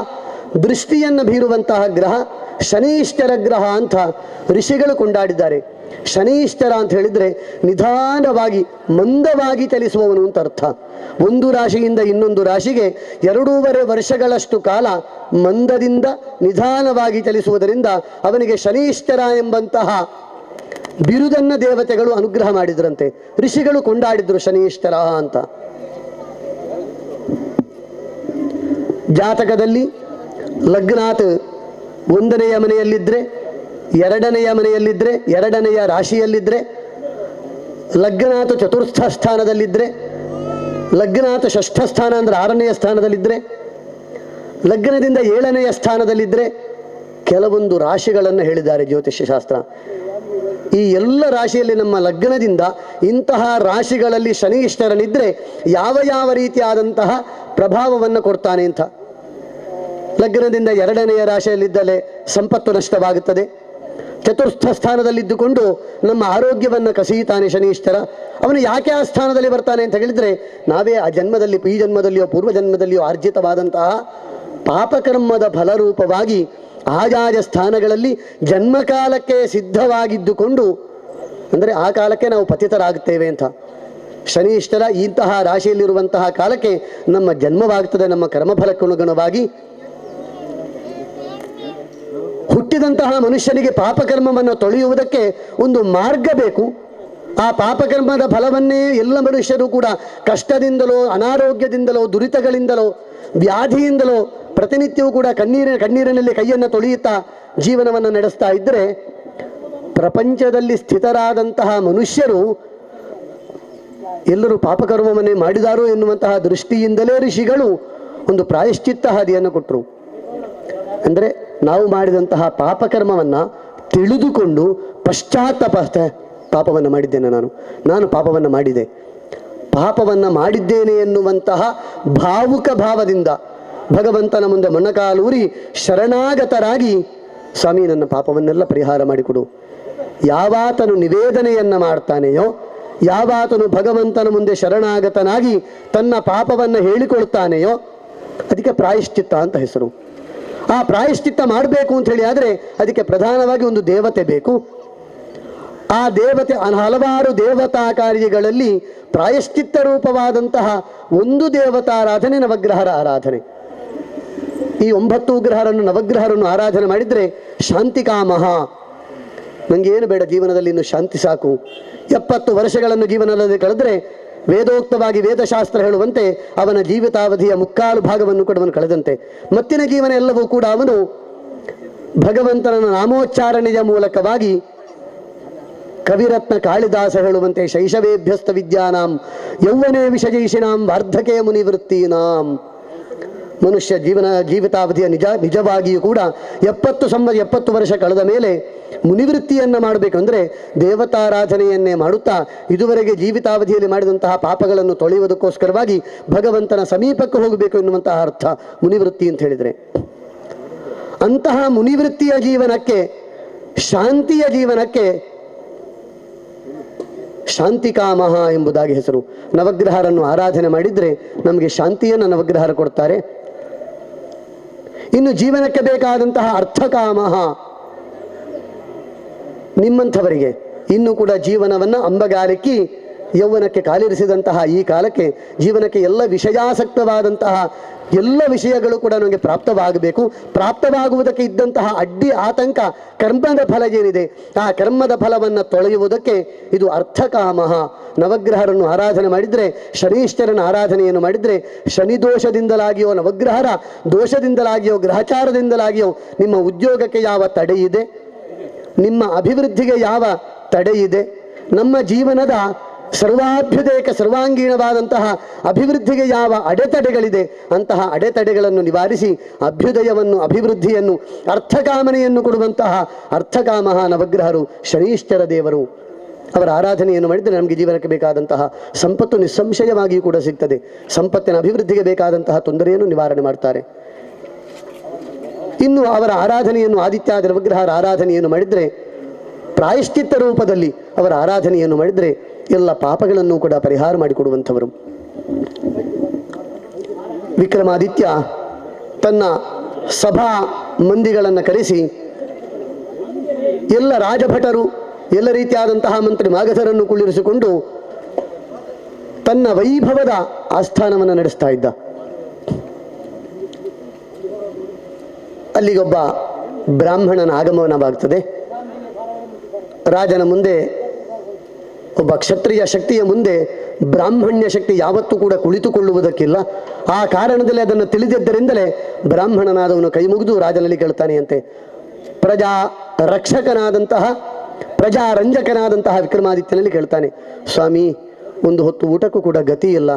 ದೃಷ್ಟಿಯನ್ನು ಬೀರುವಂತಹ ಗ್ರಹ ಶನೀಶ್ವರ ಗ್ರಹ ಅಂತ ಋಷಿಗಳು ಕೊಂಡಾಡಿದ್ದಾರೆ. ಶನೀಶ್ವರ ಅಂತ ಹೇಳಿದರೆ ನಿಧಾನವಾಗಿ ಮಂದವಾಗಿ ಚಲಿಸುವವನು ಅಂತ ಅರ್ಥ. ಒಂದು ರಾಶಿಯಿಂದ ಇನ್ನೊಂದು ರಾಶಿಗೆ 2.5 ವರ್ಷಗಳಷ್ಟು ಕಾಲ ಮಂದದಿಂದ ನಿಧಾನವಾಗಿ ಚಲಿಸುವುದರಿಂದ ಅವನಿಗೆ ಶನೀಶ್ವರ ಎಂಬಂತಹ ಬಿರುದನ್ನ ದೇವತೆಗಳು ಅನುಗ್ರಹ ಮಾಡಿದ್ರಂತೆ. ಋಷಿಗಳು ಕೊಂಡಾಡಿದ್ರು ಶನೀಶ್ವರ ಅಂತ. ಜಾತಕದಲ್ಲಿ ಲಗ್ನಾತ್ 1ನೆಯ ಮನೆಯಲ್ಲಿದ್ದರೆ, 2ನೆಯ ಮನೆಯಲ್ಲಿದ್ದರೆ, 2ನೆಯ ರಾಶಿಯಲ್ಲಿದ್ದರೆ, ಲಗ್ನಾತ್ ಚತುರ್ಥ ಸ್ಥಾನದಲ್ಲಿದ್ದರೆ, ಲಗ್ನಾತ್ ಷಷ್ಠ ಸ್ಥಾನ ಅಂದರೆ 6ನೆಯ ಸ್ಥಾನದಲ್ಲಿದ್ದರೆ, ಲಗ್ನದಿಂದ 7ನೆಯ ಸ್ಥಾನದಲ್ಲಿದ್ದರೆ, ಕೆಲವೊಂದು ರಾಶಿಗಳನ್ನು ಹೇಳಿದ್ದಾರೆ ಜ್ಯೋತಿಷ್ಯ ಶಾಸ್ತ್ರ. ಈ ಎಲ್ಲ ರಾಶಿಯಲ್ಲಿ ನಮ್ಮ ಲಗ್ನದಿಂದ ಇಂತಹ ರಾಶಿಗಳಲ್ಲಿ ಶನೀಶ್ವರನಿದ್ದರೆ ಯಾವ ಯಾವ ರೀತಿಯಾದಂತಹ ಪ್ರಭಾವವನ್ನು ಕೊಡ್ತಾನೆ ಅಂತ. ಲಗ್ನದಿಂದ 2ನೆಯ ರಾಶಿಯಲ್ಲಿದ್ದಲೇ ಸಂಪತ್ತು ನಷ್ಟವಾಗುತ್ತದೆ. ಚತುರ್ಥ ಸ್ಥಾನದಲ್ಲಿದ್ದುಕೊಂಡು ನಮ್ಮ ಆರೋಗ್ಯವನ್ನು ಕಸಿಯುತ್ತಾನೆ ಶನೀಶ್ವರ. ಅವನು ಯಾಕೆ ಆ ಸ್ಥಾನದಲ್ಲಿ ಬರ್ತಾನೆ ಅಂತ ಹೇಳಿದರೆ, ನಾವೇ ಆ ಜನ್ಮದಲ್ಲಿ ಈ ಜನ್ಮದಲ್ಲಿಯೋ ಪೂರ್ವ ಜನ್ಮದಲ್ಲಿಯೋ ಆರ್ಜಿತವಾದಂತಹ ಪಾಪಕರ್ಮದ ಫಲರೂಪವಾಗಿ ಆಯಾಯ ಸ್ಥಾನಗಳಲ್ಲಿ ಜನ್ಮಕಾಲಕ್ಕೆ ಸಿದ್ಧವಾಗಿದ್ದುಕೊಂಡು, ಅಂದರೆ ಆ ಕಾಲಕ್ಕೆ ನಾವು ಪತಿತರಾಗುತ್ತೇವೆ ಅಂತ. ಶನೀಶ್ವರ ಇಂತಹ ರಾಶಿಯಲ್ಲಿರುವಂತಹ ಕಾಲಕ್ಕೆ ನಮ್ಮ ಜನ್ಮವಾಗುತ್ತದೆ. ನಮ್ಮ ಕರ್ಮಫಲಕ್ಕನುಗುಣವಾಗಿ ಹುಟ್ಟಿದಂತಹ ಮನುಷ್ಯನಿಗೆ ಪಾಪಕರ್ಮವನ್ನು ತೊಳೆಯುವುದಕ್ಕೆ ಒಂದು ಮಾರ್ಗ ಬೇಕು. ಆ ಪಾಪಕರ್ಮದ ಫಲವನ್ನೇ ಎಲ್ಲ ಮನುಷ್ಯರು ಕೂಡ ಕಷ್ಟದಿಂದಲೋ, ಅನಾರೋಗ್ಯದಿಂದಲೋ, ದುರಿತಗಳಿಂದಲೋ, ವ್ಯಾಧಿಯಿಂದಲೋ ಪ್ರತಿನಿತ್ಯವೂ ಕೂಡ ಕಣ್ಣೀರಿನಲ್ಲಿ ಕೈಯನ್ನು ತೊಳೆಯುತ್ತಾ ಜೀವನವನ್ನು ನಡೆಸ್ತಾ ಇದ್ದರೆ, ಪ್ರಪಂಚದಲ್ಲಿ ಸ್ಥಿತರಾದಂತಹ ಮನುಷ್ಯರು ಎಲ್ಲರೂ ಪಾಪಕರ್ಮವನ್ನೇ ಮಾಡಿದಾರೋ ಎನ್ನುವಂತಹ ದೃಷ್ಟಿಯಿಂದಲೇ ಋಷಿಗಳು ಒಂದು ಪ್ರಾಯಶ್ಚಿತ್ತ ಹಾದಿಯನ್ನು ಕೊಟ್ಟರು. ಅಂದರೆ ನಾವು ಮಾಡಿದಂತಹ ಪಾಪಕರ್ಮವನ್ನು ತಿಳಿದುಕೊಂಡು ಪಶ್ಚಾತ್ತಾಪ, ಪಾಪವನ್ನು ಮಾಡಿದ್ದೇನೆ, ನಾನು ಪಾಪವನ್ನು ಮಾಡಿದೆ, ಪಾಪವನ್ನು ಮಾಡಿದ್ದೇನೆ ಎನ್ನುವಂತಹ ಭಾವುಕ ಭಾವದಿಂದ ಭಗವಂತನ ಮುಂದೆ ಮೊಣಕಾಲೂರಿ ಶರಣಾಗತರಾಗಿ, ಸ್ವಾಮಿ ನನ್ನ ಪಾಪವನ್ನೆಲ್ಲ ಪರಿಹಾರ ಮಾಡಿಕೊಡು. ಯಾವಾತನು ನಿವೇದನೆಯನ್ನು ಮಾಡ್ತಾನೆಯೋ, ಯಾವಾತನು ಭಗವಂತನ ಮುಂದೆ ಶರಣಾಗತನಾಗಿ ತನ್ನ ಪಾಪವನ್ನು ಹೇಳಿಕೊಳ್ತಾನೆಯೋ ಅದಕ್ಕೆ ಪ್ರಾಯಶ್ಚಿತ್ತ ಅಂತ ಹೆಸರು. ಆ ಪ್ರಾಯಶ್ಚಿತ್ತ ಮಾಡಬೇಕು ಅಂತ ಹೇಳಿ ಆದರೆ ಅದಕ್ಕೆ ಪ್ರಧಾನವಾಗಿ ಒಂದು ದೇವತೆ ಬೇಕು. ಆ ದೇವತೆ ಹಲವಾರು ದೇವತಾ ಕಾರ್ಯಗಳಲ್ಲಿ ಪ್ರಾಯಶ್ಚಿತ್ತ ರೂಪವಾದಂತಹ ಒಂದು ದೇವತಾರಾಧನೆ ನವಗ್ರಹರ ಆರಾಧನೆ. ಈ 9 ಗ್ರಹರನ್ನು ನವಗ್ರಹರನ್ನು ಆರಾಧನೆ ಮಾಡಿದರೆ ಶಾಂತಿಕಾಮಹ, ನನಗೇನು ಬೇಡ ಜೀವನದಲ್ಲಿ, ಇನ್ನು ಶಾಂತಿ ಸಾಕು. 70 ವರ್ಷಗಳನ್ನು ಜೀವನದಲ್ಲಿ ಕಳೆದರೆ ವೇದೋಕ್ತವಾಗಿ ವೇದಶಾಸ್ತ್ರ ಹೇಳುವಂತೆ ಅವನ ಜೀವಿತಾವಧಿಯ 3/4 ಭಾಗವನ್ನು ಕೂಡ ಅವನು ಕಳೆದಂತೆ. ಮತ್ತಿನ ಜೀವನ ಎಲ್ಲವೂ ಕೂಡ ಅವನು ಭಗವಂತನ ನಾಮೋಚ್ಚಾರಣೆಯ ಮೂಲಕವಾಗಿ, ಕವಿರತ್ನ ಕಾಳಿದಾಸ ಹೇಳುವಂತೆ ಶೈಶವೇಭ್ಯಸ್ತ ವಿದ್ಯಾನಾಂ ಯೌವನೇ ವಿಷಜೈಷಿನಾಂ ವಾರ್ಧಕೆ ಮುನಿವೃತ್ತೀನಾಂ. ಮನುಷ್ಯ ಜೀವಿತಾವಧಿಯ ನಿಜವಾಗಿಯೂ ಕೂಡ 70 ವರ್ಷ ಕಳೆದ ಮೇಲೆ ಮುನಿವೃತ್ತಿಯನ್ನು ಮಾಡಬೇಕು. ಅಂದರೆ ದೇವತಾರಾಧನೆಯನ್ನೇ ಮಾಡುತ್ತಾ ಇದುವರೆಗೆ ಜೀವಿತಾವಧಿಯಲ್ಲಿ ಮಾಡಿದಂತಹ ಪಾಪಗಳನ್ನು ತೊಳೆಯುವುದಕ್ಕೋಸ್ಕರವಾಗಿ ಭಗವಂತನ ಸಮೀಪಕ್ಕೆ ಹೋಗಬೇಕು ಎನ್ನುವಂತಹ ಅರ್ಥ ಮುನಿವೃತ್ತಿ ಅಂತ ಹೇಳಿದರೆ. ಅಂತಹ ಮುನಿವೃತ್ತಿಯ ಜೀವನಕ್ಕೆ, ಶಾಂತಿಯ ಜೀವನಕ್ಕೆ ಶಾಂತಿಕಾಮಹ ಎಂಬುದಾಗಿ ಹೆಸರು. ನವಗ್ರಹರನ್ನು ಆರಾಧನೆ ಮಾಡಿದರೆ ನಮಗೆ ಶಾಂತಿಯನ್ನು ನವಗ್ರಹರು ಕೊಡ್ತಾರೆ. ಇನ್ನು ಜೀವನಕ್ಕೆ ಬೇಕಾದಂತಹ ಅರ್ಥಕಾಮಹ, ನಿಮ್ಮಂಥವರಿಗೆ ಇನ್ನೂ ಕೂಡ ಜೀವನವನ್ನು ಅಂಬಗಾಲಿಕ್ಕಿ ಯೌವನಕ್ಕೆ ಕಾಲಿರಿಸಿದಂತಹ ಈ ಕಾಲಕ್ಕೆ ಜೀವನಕ್ಕೆ ಎಲ್ಲ ವಿಷಯಾಸಕ್ತವಾದಂತಹ ಎಲ್ಲ ವಿಷಯಗಳು ಕೂಡ ನಮಗೆ ಪ್ರಾಪ್ತವಾಗಬೇಕು. ಪ್ರಾಪ್ತವಾಗುವುದಕ್ಕೆ ಇದ್ದಂತಹ ಅಡ್ಡಿ ಆತಂಕ ಕರ್ಮದ ಫಲ ಏನಿದೆ, ಆ ಕರ್ಮದ ಫಲವನ್ನು ತೊಳೆಯುವುದಕ್ಕೆ ಇದು ಅರ್ಥಕಾಮಹ. ನವಗ್ರಹರನ್ನು ಆರಾಧನೆ ಮಾಡಿದರೆ, ಶನೀಶ್ವರನ ಆರಾಧನೆಯನ್ನು ಮಾಡಿದರೆ, ಶನಿ ದೋಷದಿಂದಲಾಗಿಯೋ, ನವಗ್ರಹರ ದೋಷದಿಂದಲಾಗಿಯೋ, ಗ್ರಹಚಾರದಿಂದಲಾಗಿಯೋ ನಿಮ್ಮ ಉದ್ಯೋಗಕ್ಕೆ ಯಾವ ತಡೆ ಇದೆ, ನಿಮ್ಮ ಅಭಿವೃದ್ಧಿಗೆ ಯಾವ ತಡೆ ಇದೆ, ನಮ್ಮ ಜೀವನದ ಸರ್ವಾಭ್ಯುದಯಕ್ಕೆ ಸರ್ವಾಂಗೀಣವಾದಂತಹ ಅಭಿವೃದ್ಧಿಗೆ ಯಾವ ಅಡೆತಡೆಗಳಿದೆ, ಅಂತಹ ಅಡೆತಡೆಗಳನ್ನು ನಿವಾರಿಸಿ ಅಭ್ಯುದಯವನ್ನು, ಅಭಿವೃದ್ಧಿಯನ್ನು, ಅರ್ಥಕಾಮನೆಯನ್ನು ಕೊಡುವಂತಹ ಅರ್ಥಕಾಮಹ ನವಗ್ರಹರು ಶನೀಶ್ವರ ದೇವರು. ಅವರ ಆರಾಧನೆಯನ್ನು ಮಾಡಿದರೆ ನಮಗೆ ಜೀವನಕ್ಕೆ ಬೇಕಾದಂತಹ ಸಂಪತ್ತು ನಿಸ್ಸಂಶಯವಾಗಿಯೂ ಕೂಡ ಸಿಗ್ತದೆ. ಸಂಪತ್ತಿನ ಅಭಿವೃದ್ಧಿಗೆ ಬೇಕಾದಂತಹ ತೊಂದರೆಯನ್ನು ನಿವಾರಣೆ ಮಾಡ್ತಾರೆ. ಇನ್ನು ಅವರ ಆರಾಧನೆಯನ್ನು, ಆದಿತ್ಯಾದಿ ನವಗ್ರಹರ ಆರಾಧನೆಯನ್ನು ಮಾಡಿದರೆ, ಪ್ರಾಯಶ್ಚಿತ್ತ ರೂಪದಲ್ಲಿ ಅವರ ಆರಾಧನೆಯನ್ನು ಮಾಡಿದರೆ ಎಲ್ಲ ಪಾಪಗಳನ್ನು ಕೂಡ ಪರಿಹಾರ ಮಾಡಿಕೊಡುವಂಥವರು. ವಿಕ್ರಮಾದಿತ್ಯ ತನ್ನ ಸಭಾ ಮಂದಿಗಳನ್ನು ಕರೆಸಿ ಎಲ್ಲ ರಾಜಭಟರು, ಎಲ್ಲ ರೀತಿಯಾದಂತಹ ಮಂತ್ರಿ ಮಾಗಧರನ್ನು ಕುಳ್ಳಿರಿಸಿಕೊಂಡು ತನ್ನ ವೈಭವದ ಆಸ್ಥಾನವನ್ನು ನಡೆಸ್ತಾ ಇದ್ದ. ಅಲ್ಲಿಗೊಬ್ಬ ಬ್ರಾಹ್ಮಣನ ಆಗಮನವಾಗ್ತದೆ. ರಾಜನ ಮುಂದೆ, ಒಬ್ಬ ಕ್ಷತ್ರಿಯ ಶಕ್ತಿಯ ಮುಂದೆ ಬ್ರಾಹ್ಮಣ್ಯ ಶಕ್ತಿ ಯಾವತ್ತೂ ಕೂಡ ಕುಳಿತುಕೊಳ್ಳುವುದಕ್ಕಿಲ್ಲ. ಆ ಕಾರಣದಲ್ಲಿ ಅದನ್ನು ತಿಳಿದಿದ್ದರಿಂದಲೇ ಬ್ರಾಹ್ಮಣನಾದವನು ಕೈ ಮುಗಿದು ರಾಜನಲ್ಲಿ ಕೇಳ್ತಾನೆಯಂತೆ. ಪ್ರಜಾ ರಕ್ಷಕನಾದಂತಹ, ಪ್ರಜಾರಂಜಕನಾದಂತಹ ವಿಕ್ರಮಾದಿತ್ಯನಲ್ಲಿ ಕೇಳ್ತಾನೆ, ಸ್ವಾಮಿ, ಒಂದು ಹೊತ್ತು ಊಟಕ್ಕೂ ಕೂಡ ಗತಿ ಇಲ್ಲ,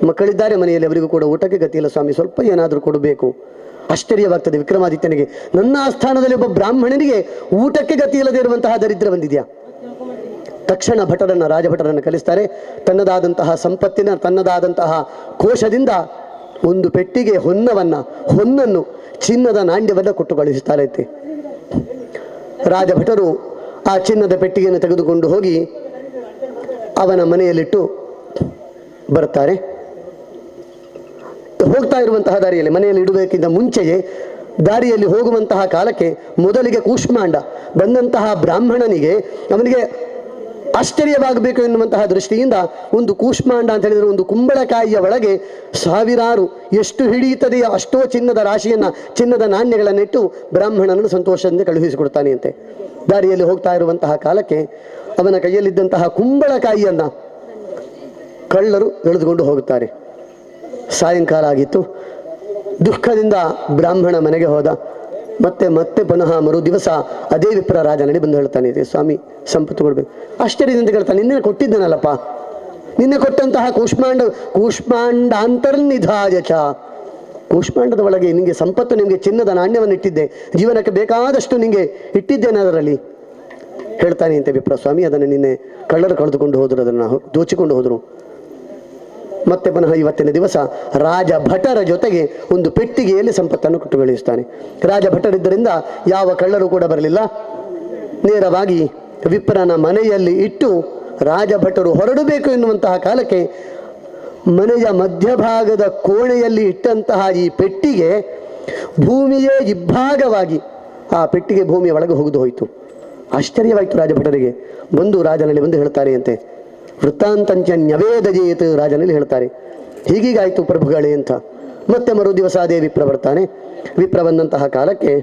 ಮಕ್ಕಳಿದ್ದಾರೆ ಮನೆಯಲ್ಲಿ, ಅವರಿಗೂ ಕೂಡ ಊಟಕ್ಕೆ ಗತಿ ಇಲ್ಲ ಸ್ವಾಮಿ, ಸ್ವಲ್ಪ ಏನಾದರೂ ಕೊಡಬೇಕು. ಆಶ್ಚರ್ಯವಾಗ್ತದೆ ವಿಕ್ರಮಾದಿತ್ಯನಿಗೆ, ನನ್ನ ಆಸ್ಥಾನದಲ್ಲಿ ಒಬ್ಬ ಬ್ರಾಹ್ಮಣನಿಗೆ ಊಟಕ್ಕೆ ಗತಿ ಇಲ್ಲದೆ ಇರುವಂತಹ ದರಿದ್ರ ಬಂದಿದೆಯಾ? ತಕ್ಷಣ ಭಟರನ್ನು, ರಾಜಭಟರನ್ನು ಕಲಿಸ್ತಾರೆ. ತನ್ನದಾದಂತಹ ಸಂಪತ್ತಿನ, ತನ್ನದಾದಂತಹ ಕೋಶದಿಂದ ಒಂದು ಪೆಟ್ಟಿಗೆ ಹೊನ್ನನ್ನು, ಚಿನ್ನದ ನಾಣ್ಯವನ್ನು ಕೊಟ್ಟು ಕಳಿಸುತ್ತಾರೆ. ರಾಜಭಟರು ಆ ಚಿನ್ನದ ಪೆಟ್ಟಿಗೆಯನ್ನು ತೆಗೆದುಕೊಂಡು ಹೋಗಿ ಅವನ ಮನೆಯಲ್ಲಿಟ್ಟು ಬರ್ತಾರೆ. ಹೋಗ್ತಾ ಇರುವಂತಹ ದಾರಿಯಲ್ಲಿ, ಮನೆಯಲ್ಲಿ ಇಡಬೇಕಿಂತ ಮುಂಚೆಯೇ ದಾರಿಯಲ್ಲಿ ಹೋಗುವಂತಹ ಕಾಲಕ್ಕೆ ಮೊದಲಿಗೆ ಕೂಷ್ಮಾಂಡ ಬಂದಂತಹ ಬ್ರಾಹ್ಮಣನಿಗೆ, ಅವನಿಗೆ ಆಶ್ಚರ್ಯವಾಗಬೇಕು ಎನ್ನುವಂತಹ ದೃಷ್ಟಿಯಿಂದ ಒಂದು ಕೂಷ್ಮಾಂಡ ಅಂತ ಹೇಳಿದರೆ ಒಂದು ಕುಂಬಳಕಾಯಿಯ ಒಳಗೆ ಸಾವಿರಾರು, ಎಷ್ಟು ಹಿಡಿಯುತ್ತದೆಯೋ ಅಷ್ಟೋ ಚಿನ್ನದ ರಾಶಿಯನ್ನು, ಚಿನ್ನದ ನಾಣ್ಯಗಳನ್ನಿಟ್ಟು ಬ್ರಾಹ್ಮಣನನ್ನು ಸಂತೋಷದಿಂದ ಕಳುಹಿಸಿಕೊಡ್ತಾನೆ ಅಂತೆ. ದಾರಿಯಲ್ಲಿ ಹೋಗ್ತಾ ಇರುವಂತಹ ಕಾಲಕ್ಕೆ ಅವನ ಕೈಯಲ್ಲಿದ್ದಂತಹ ಕುಂಬಳಕಾಯಿಯನ್ನು ಕಳ್ಳರು ಎಳೆದುಕೊಂಡು ಹೋಗುತ್ತಾರೆ. ಸಾಯಂಕಾಲ ಆಗಿತ್ತು. ದುಃಖದಿಂದ ಬ್ರಾಹ್ಮಣ ಮನೆಗೆ ಹೋದ. ಮತ್ತೆ ಪುನಃ ಮರು ದಿವಸ ಅದೇ ವಿಪ್ರ ರಾಜನಲ್ಲಿ ಬಂದು ಹೇಳ್ತಾನೆ, ಇದೆ ಸ್ವಾಮಿ, ಸಂಪತ್ತು ಕೊಡ್ಬೇಕು. ಆಶ್ಚರ್ಯದಿಂದ ಕೇಳ್ತಾನೆ, ನಿನ್ನೆ ಕೊಟ್ಟಿದ್ದೇನಲ್ಲಪ್ಪ, ನಿನ್ನೆ ಕೊಟ್ಟಂತಹ ಕೂಷ್ಮಾಂಡಾಂತರ್ನಿಧಾಯ ಚ, ಕೂಷ್ಮಾಂಡದ ಒಳಗೆ ನಿಮಗೆ ಸಂಪತ್ತು, ನಿಮಗೆ ಚಿನ್ನದ ನಾಣ್ಯವನ್ನು ಇಟ್ಟಿದ್ದೆ, ಜೀವನಕ್ಕೆ ಬೇಕಾದಷ್ಟು ನಿಮಗೆ ಇಟ್ಟಿದ್ದೇನೆ ಅದರಲ್ಲಿ. ಹೇಳ್ತಾನೆ ಅಂತೆ ವಿಪ್ರ, ಸ್ವಾಮಿ, ಅದನ್ನು ನಿನ್ನೆ ಕಳ್ಳರು ಕಳೆದುಕೊಂಡು ಹೋದರು, ಅದನ್ನು ದೋಚಿಕೊಂಡು ಹೋದರು. ಮತ್ತೆ ಪುನಃ ಇವತ್ತಿನ ದಿವಸ ರಾಜಭಟರ ಜೊತೆಗೆ ಒಂದು ಪೆಟ್ಟಿಗೆಯಲ್ಲಿ ಸಂಪತ್ತನ್ನು ಕೊಟ್ಟು ಕಳುಹಿಸ್ತಾನೆ. ರಾಜಭಟರಿದ್ದರಿಂದ ಯಾವ ಕಳ್ಳರು ಕೂಡ ಬರಲಿಲ್ಲ. ನೇರವಾಗಿ ವಿಪ್ರನ ಮನೆಯಲ್ಲಿ ಇಟ್ಟು ರಾಜಭಟರು ಹೊರಡಬೇಕು ಎನ್ನುವಂತಹ ಕಾಲಕ್ಕೆ ಮನೆಯ ಮಧ್ಯಭಾಗದ ಕೋಣೆಯಲ್ಲಿ ಇಟ್ಟಂತಹ ಈ ಪೆಟ್ಟಿಗೆ ಭೂಮಿಯೇ ಇಬ್ಬಾಗವಾಗಿ ಆ ಪೆಟ್ಟಿಗೆ ಭೂಮಿಯ ಒಳಗೆ ಹೋಗಿದು ಹೋಯಿತು. ಆಶ್ಚರ್ಯವಾಯಿತು ರಾಜಭಟರಿಗೆ. ಬಂದು ರಾಜನಲ್ಲಿ ಬಂದು ಹೇಳ್ತಾರೆ ಅಂತೆ, ವೃತ್ತಾಂತಂಚ ನ್ಯವೇದಜೇತ್, ರಾಜನಲ್ಲಿ ಹೇಳ್ತಾರೆ, ಹೀಗೀಗಾಯಿತು ಪ್ರಭುಗಳೇ ಅಂತ. ಮತ್ತೆ ಮರು ದಿವಸ ಅದೇ ವಿಪ್ರ ಬರ್ತಾನೆ. ವಿಪ್ರ ಬಂದಂತಹ ಕಾಲಕ್ಕೆ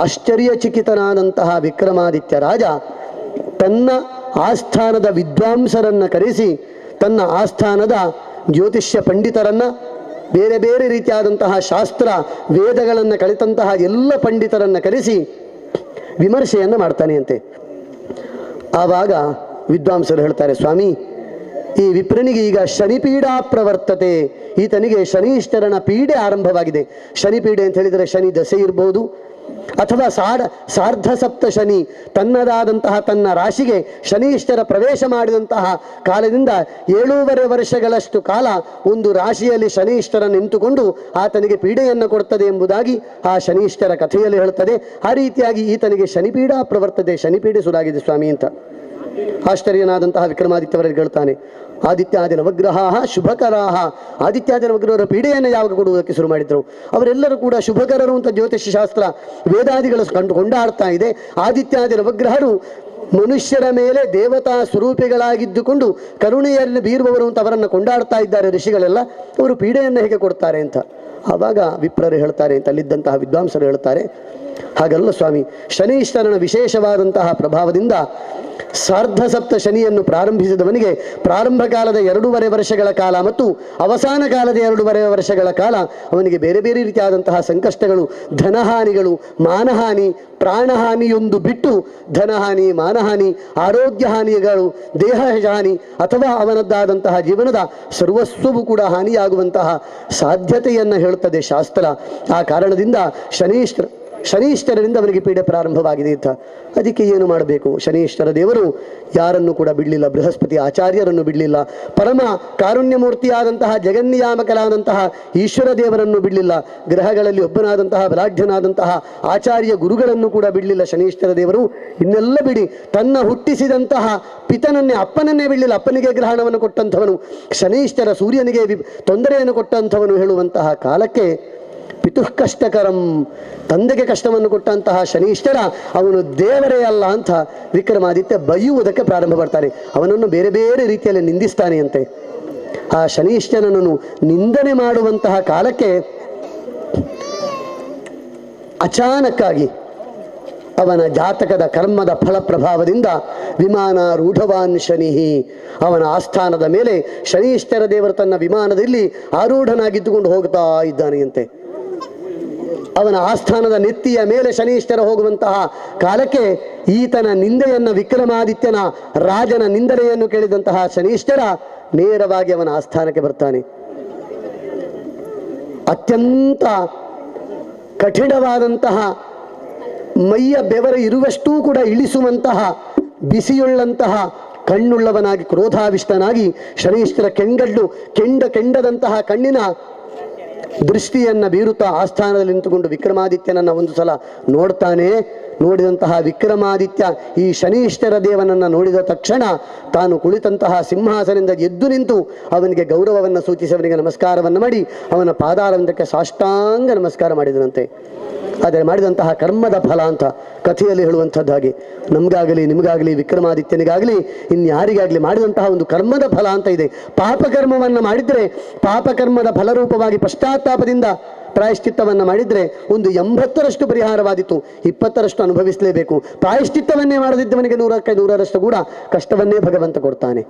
ಆಶ್ಚರ್ಯಚಕಿತನಾದಂತಹ ವಿಕ್ರಮಾದಿತ್ಯ ರಾಜ ತನ್ನ ಆಸ್ಥಾನದ ವಿದ್ವಾಂಸರನ್ನು ಕರೆಸಿ, ತನ್ನ ಆಸ್ಥಾನದ ಜ್ಯೋತಿಷ್ಯ ಪಂಡಿತರನ್ನು, ಬೇರೆ ಬೇರೆ ರೀತಿಯಾದಂತಹ ಶಾಸ್ತ್ರ ವೇದಗಳನ್ನು ಕಲಿತಂತಹ ಎಲ್ಲ ಪಂಡಿತರನ್ನು ಕರೆಸಿ ವಿಮರ್ಶೆಯನ್ನು ಮಾಡ್ತಾನೆ ಅಂತೆ. ಆವಾಗ ವಿದ್ವಾಂಸರು ಹೇಳ್ತಾರೆ, ಸ್ವಾಮಿ, ಈ ವಿಪ್ರನಿಗೆ ಈಗ ಶನಿಪೀಡಾ ಪ್ರವರ್ತತೆ, ಈತನಿಗೆ ಶನೀಶ್ವರನ ಪೀಡೆ ಆರಂಭವಾಗಿದೆ. ಶನಿಪೀಡೆ ಅಂತ ಹೇಳಿದರೆ ಶನಿ ದಶೆ ಇರಬಹುದು, ಅಥವಾ ಸಾರ್ಧ ಸಪ್ತ ಶನಿ, ತನ್ನದಾದಂತಹ ತನ್ನ ರಾಶಿಗೆ ಶನೀಶ್ವರ ಪ್ರವೇಶ ಮಾಡಿದಂತಹ ಕಾಲದಿಂದ 7.5 ವರ್ಷಗಳಷ್ಟು ಕಾಲ ಒಂದು ರಾಶಿಯಲ್ಲಿ ಶನೀಶ್ವರ ನಿಂತುಕೊಂಡು ಆತನಿಗೆ ಪೀಡೆಯನ್ನು ಕೊಡ್ತದೆ ಎಂಬುದಾಗಿ ಆ ಶನೀಶ್ವರ ಕಥೆಯಲ್ಲಿ ಹೇಳುತ್ತದೆ. ಆ ರೀತಿಯಾಗಿ ಈತನಿಗೆ ಶನಿಪೀಡಾ ಪ್ರವರ್ತತೆ, ಶನಿಪೀಡೆ ಸುರಾಗಿದೆ ಸ್ವಾಮಿ ಅಂತ ಆಶ್ಚರ್ಯನಾದಂತಹ ವಿಕ್ರಮಾದಿತ್ಯವರಿಗೆ ಹೇಳ್ತಾನೆ. ಆದಿತ್ಯಾದಿ ನವಗ್ರಹ ಶುಭಕರಾಹ, ಆದಿತ್ಯಾದಿ ನವಗ್ರಹರ ಪೀಡೆಯನ್ನು ಯಾವಾಗ ಕೊಡುವುದಕ್ಕೆ ಶುರು ಮಾಡಿದ್ರು? ಅವರೆಲ್ಲರೂ ಕೂಡ ಶುಭಕರರು ಅಂತ ಜ್ಯೋತಿಷ್ಯ ಶಾಸ್ತ್ರ ವೇದಾದಿಗಳು ಕೊಂಡಾಡ್ತಾ ಇದೆ. ಆದಿತ್ಯಾದಿ ನವಗ್ರಹರು ಮನುಷ್ಯರ ಮೇಲೆ ದೇವತಾ ಸ್ವರೂಪಿಗಳಾಗಿದ್ದುಕೊಂಡು ಕರುಣೆಯನ್ನು ಬೀರುವವರು ಅಂತ ಅವರನ್ನು ಕೊಂಡಾಡ್ತಾ ಇದ್ದಾರೆ ಋಷಿಗಳೆಲ್ಲ. ಅವರು ಪೀಡೆಯನ್ನು ಹೇಗೆ ಕೊಡ್ತಾರೆ ಅಂತ ಆವಾಗ ವಿಪ್ರರು ಹೇಳ್ತಾರೆ ಅಂತ, ಅಲ್ಲಿದ್ದಂತಹ ವಿದ್ವಾಂಸರು ಹೇಳ್ತಾರೆ, ಹಾಗಲ್ಲ ಸ್ವಾಮಿ, ಶನೀಶ್ವರನ ವಿಶೇಷವಾದಂತಹ ಪ್ರಭಾವದಿಂದ ಸಾರ್ಧ ಸಪ್ತ ಶನಿಯನ್ನು ಪ್ರಾರಂಭಿಸಿದವನಿಗೆ ಪ್ರಾರಂಭ ಕಾಲದ 2.5 ವರ್ಷಗಳ ಕಾಲ ಮತ್ತು ಅವಸಾನ ಕಾಲದ 2.5 ವರ್ಷಗಳ ಕಾಲ ಅವನಿಗೆ ಬೇರೆ ಬೇರೆ ರೀತಿಯಾದಂತಹ ಸಂಕಷ್ಟಗಳು, ಧನಹಾನಿಗಳು, ಮಾನಹಾನಿ, ಪ್ರಾಣಹಾನಿಯೊಂದು ಬಿಟ್ಟು ಧನಹಾನಿ, ಮಾನಹಾನಿ, ಆರೋಗ್ಯ ಹಾನಿಗಳು, ದೇಹ ಹಾನಿ ಅಥವಾ ಅವನದ್ದಾದಂತಹ ಜೀವನದ ಸರ್ವಸ್ವವು ಕೂಡ ಹಾನಿಯಾಗುವಂತಹ ಸಾಧ್ಯತೆಯನ್ನು ಹೇಳುತ್ತದೆ ಶಾಸ್ತ್ರ. ಆ ಕಾರಣದಿಂದ ಶನೀಶ್ವರನಿಂದ ಅವನಿಗೆ ಪೀಡೆ ಪ್ರಾರಂಭವಾಗಿದೆ ಅಂತ. ಅದಕ್ಕೆ ಏನು ಮಾಡಬೇಕು? ಶನೀಶ್ವರ ದೇವರು ಯಾರನ್ನು ಕೂಡ ಬಿಡಲಿಲ್ಲ, ಬೃಹಸ್ಪತಿ ಆಚಾರ್ಯರನ್ನು ಬಿಡಲಿಲ್ಲ, ಪರಮ ಕಾರುಣ್ಯಮೂರ್ತಿಯಾದಂತಹ ಜಗನ್ನಿಯಾಮಕರಾದಂತಹ ಈಶ್ವರ ದೇವರನ್ನು ಬಿಡಲಿಲ್ಲ, ಗ್ರಹಗಳಲ್ಲಿ ಒಬ್ಬನಾದಂತಹ ಬಲಾಢ್ಯನಾದಂತಹ ಆಚಾರ್ಯ ಗುರುಗಳನ್ನು ಕೂಡ ಬಿಡಲಿಲ್ಲ ಶನೀಶ್ವರ ದೇವರು. ಇನ್ನೆಲ್ಲ ಬಿಡಿ, ತನ್ನ ಹುಟ್ಟಿಸಿದಂತಹ ಪಿತನನ್ನೇ, ಅಪ್ಪನನ್ನೇ ಬಿಡಲಿಲ್ಲ. ಅಪ್ಪನಿಗೆ ಗ್ರಹಣವನ್ನು ಕೊಟ್ಟಂಥವನು ಶನೀಶ್ವರ, ಸೂರ್ಯನಿಗೆ ತೊಂದರೆಯನ್ನು ಕೊಟ್ಟಂಥವನು ಹೇಳುವಂತಹ ಕಾಲಕ್ಕೆ ಪಿತುಃ ಕಷ್ಟಕರಂ, ತಂದೆಗೆ ಕಷ್ಟವನ್ನು ಕೊಟ್ಟಂತಹ ಶನೀಶ್ವರ ಅವನು ದೇವರೇ ಅಲ್ಲ ಅಂತ ವಿಕ್ರಮಾದಿತ್ಯ ಬೈಯುವುದಕ್ಕೆ ಪ್ರಾರಂಭ ಮಾಡ್ತಾನೆ. ಅವನನ್ನು ಬೇರೆ ಬೇರೆ ರೀತಿಯಲ್ಲಿ ನಿಂದಿಸ್ತಾನೆ ಅಂತೆ. ಆ ಶನೀಶ್ವರನನ್ನು ನಿಂದನೆ ಮಾಡುವಂತಹ ಕಾಲಕ್ಕೆ ಅಚಾನಕ್ಕಾಗಿ ಅವನ ಜಾತಕದ ಕರ್ಮದ ಫಲ ಪ್ರಭಾವದಿಂದ ವಿಮಾನಾರೂಢವಾನ್ ಶನಿಹಿ, ಅವನ ಆಸ್ಥಾನದ ಮೇಲೆ ಶನೀಶ್ವರ ದೇವರು ತನ್ನ ವಿಮಾನದಲ್ಲಿ ಆರೂಢನಾಗಿದ್ದುಕೊಂಡು ಹೋಗ್ತಾ ಇದ್ದಾನೆಯಂತೆ. ಅವನ ಆಸ್ಥಾನದ ನೆತ್ತಿಯ ಮೇಲೆ ಶನೀಶ್ವರ ಹೋಗುವಂತಹ ಕಾಲಕ್ಕೆ ಈತನ ನಿಂದೆಯನ್ನು, ವಿಕ್ರಮಾದಿತ್ಯನ ರಾಜನ ನಿಂದನೆಯನ್ನು ಕೇಳಿದಂತಹ ಶನೀಶ್ವರ ನೇರವಾಗಿ ಅವನ ಆಸ್ಥಾನಕ್ಕೆ ಬರ್ತಾನೆ. ಅತ್ಯಂತ ಕಠಿಣವಾದಂತಹ ಮೈಯ ಬೆವರ ಇರುವಷ್ಟೂ ಕೂಡ ಇಳಿಸುವಂತಹ ಬಿಸಿಯುಳ್ಳಂತಹ ಕಣ್ಣುಳ್ಳವನಾಗಿ ಕ್ರೋಧಾವಿಷ್ಟನಾಗಿ ಶನೀಶ್ವರ ಕೆಂಡದಂತಹ ಕಣ್ಣಿನ ದೃಷ್ಟಿಯನ್ನ ಬೀರುತ್ತಾ ಆಸ್ಥಾನದಲ್ಲಿ ನಿಂತುಕೊಂಡು ವಿಕ್ರಮಾದಿತ್ಯನನ್ನ ಒಂದು ಸಲ ನೋಡ್ತಾನೆ. ನೋಡಿದಂತಹ ವಿಕ್ರಮಾದಿತ್ಯ ಈ ಶನೀಶ್ವರ ದೇವನನ್ನ ನೋಡಿದ ತಕ್ಷಣ ತಾನು ಕುಳಿತಂತಹ ಸಿಂಹಾಸನದಿಂದ ಎದ್ದು ನಿಂತು ಅವನಿಗೆ ಗೌರವವನ್ನು ಸೂಚಿಸಿ ಅವನಿಗೆ ನಮಸ್ಕಾರವನ್ನು ಮಾಡಿ ಅವನ ಪಾದಾರವಿಂದಕ್ಕೆ ಸಾಷ್ಟಾಂಗ ನಮಸ್ಕಾರ ಮಾಡಿದನಂತೆ. ಆದರೆ ಮಾಡಿದಂತಹ ಕರ್ಮದ ಫಲ ಅಂತ ಕಥೆಯಲ್ಲಿ ಹೇಳುವಂಥದ್ದು ಹಾಗೆ ನಮಗಾಗಲಿ ನಿಮಗಾಗಲಿ ವಿಕ್ರಮಾದಿತ್ಯನಿಗಾಗಲಿ ಇನ್ಯಾರಿಗಾಗಲಿ ಮಾಡಿದಂತಹ ಒಂದು ಕರ್ಮದ ಫಲ ಅಂತ ಇದೆ. ಪಾಪಕರ್ಮವನ್ನು ಮಾಡಿದರೆ ಪಾಪಕರ್ಮದ ಫಲರೂಪವಾಗಿ ಪಶ್ಚಾತ್ತಾಪದಿಂದ ಪ್ರಾಯಶ್ಚಿತ್ತವನ್ನು ಮಾಡಿದರೆ ಒಂದು 80ರಷ್ಟು ಪರಿಹಾರವಾದಿತ್ತು, 20ರಷ್ಟು ಅನುಭವಿಸಲೇಬೇಕು. ಪ್ರಾಯಶ್ಚಿತ್ತವನ್ನೇ ಮಾಡದಿದ್ದವನಿಗೆ 100ಕ್ಕೆ 100ರಷ್ಟು ಕೂಡ ಕಷ್ಟವನ್ನೇ ಭಗವಂತ ಕೊಡ್ತಾನೆ.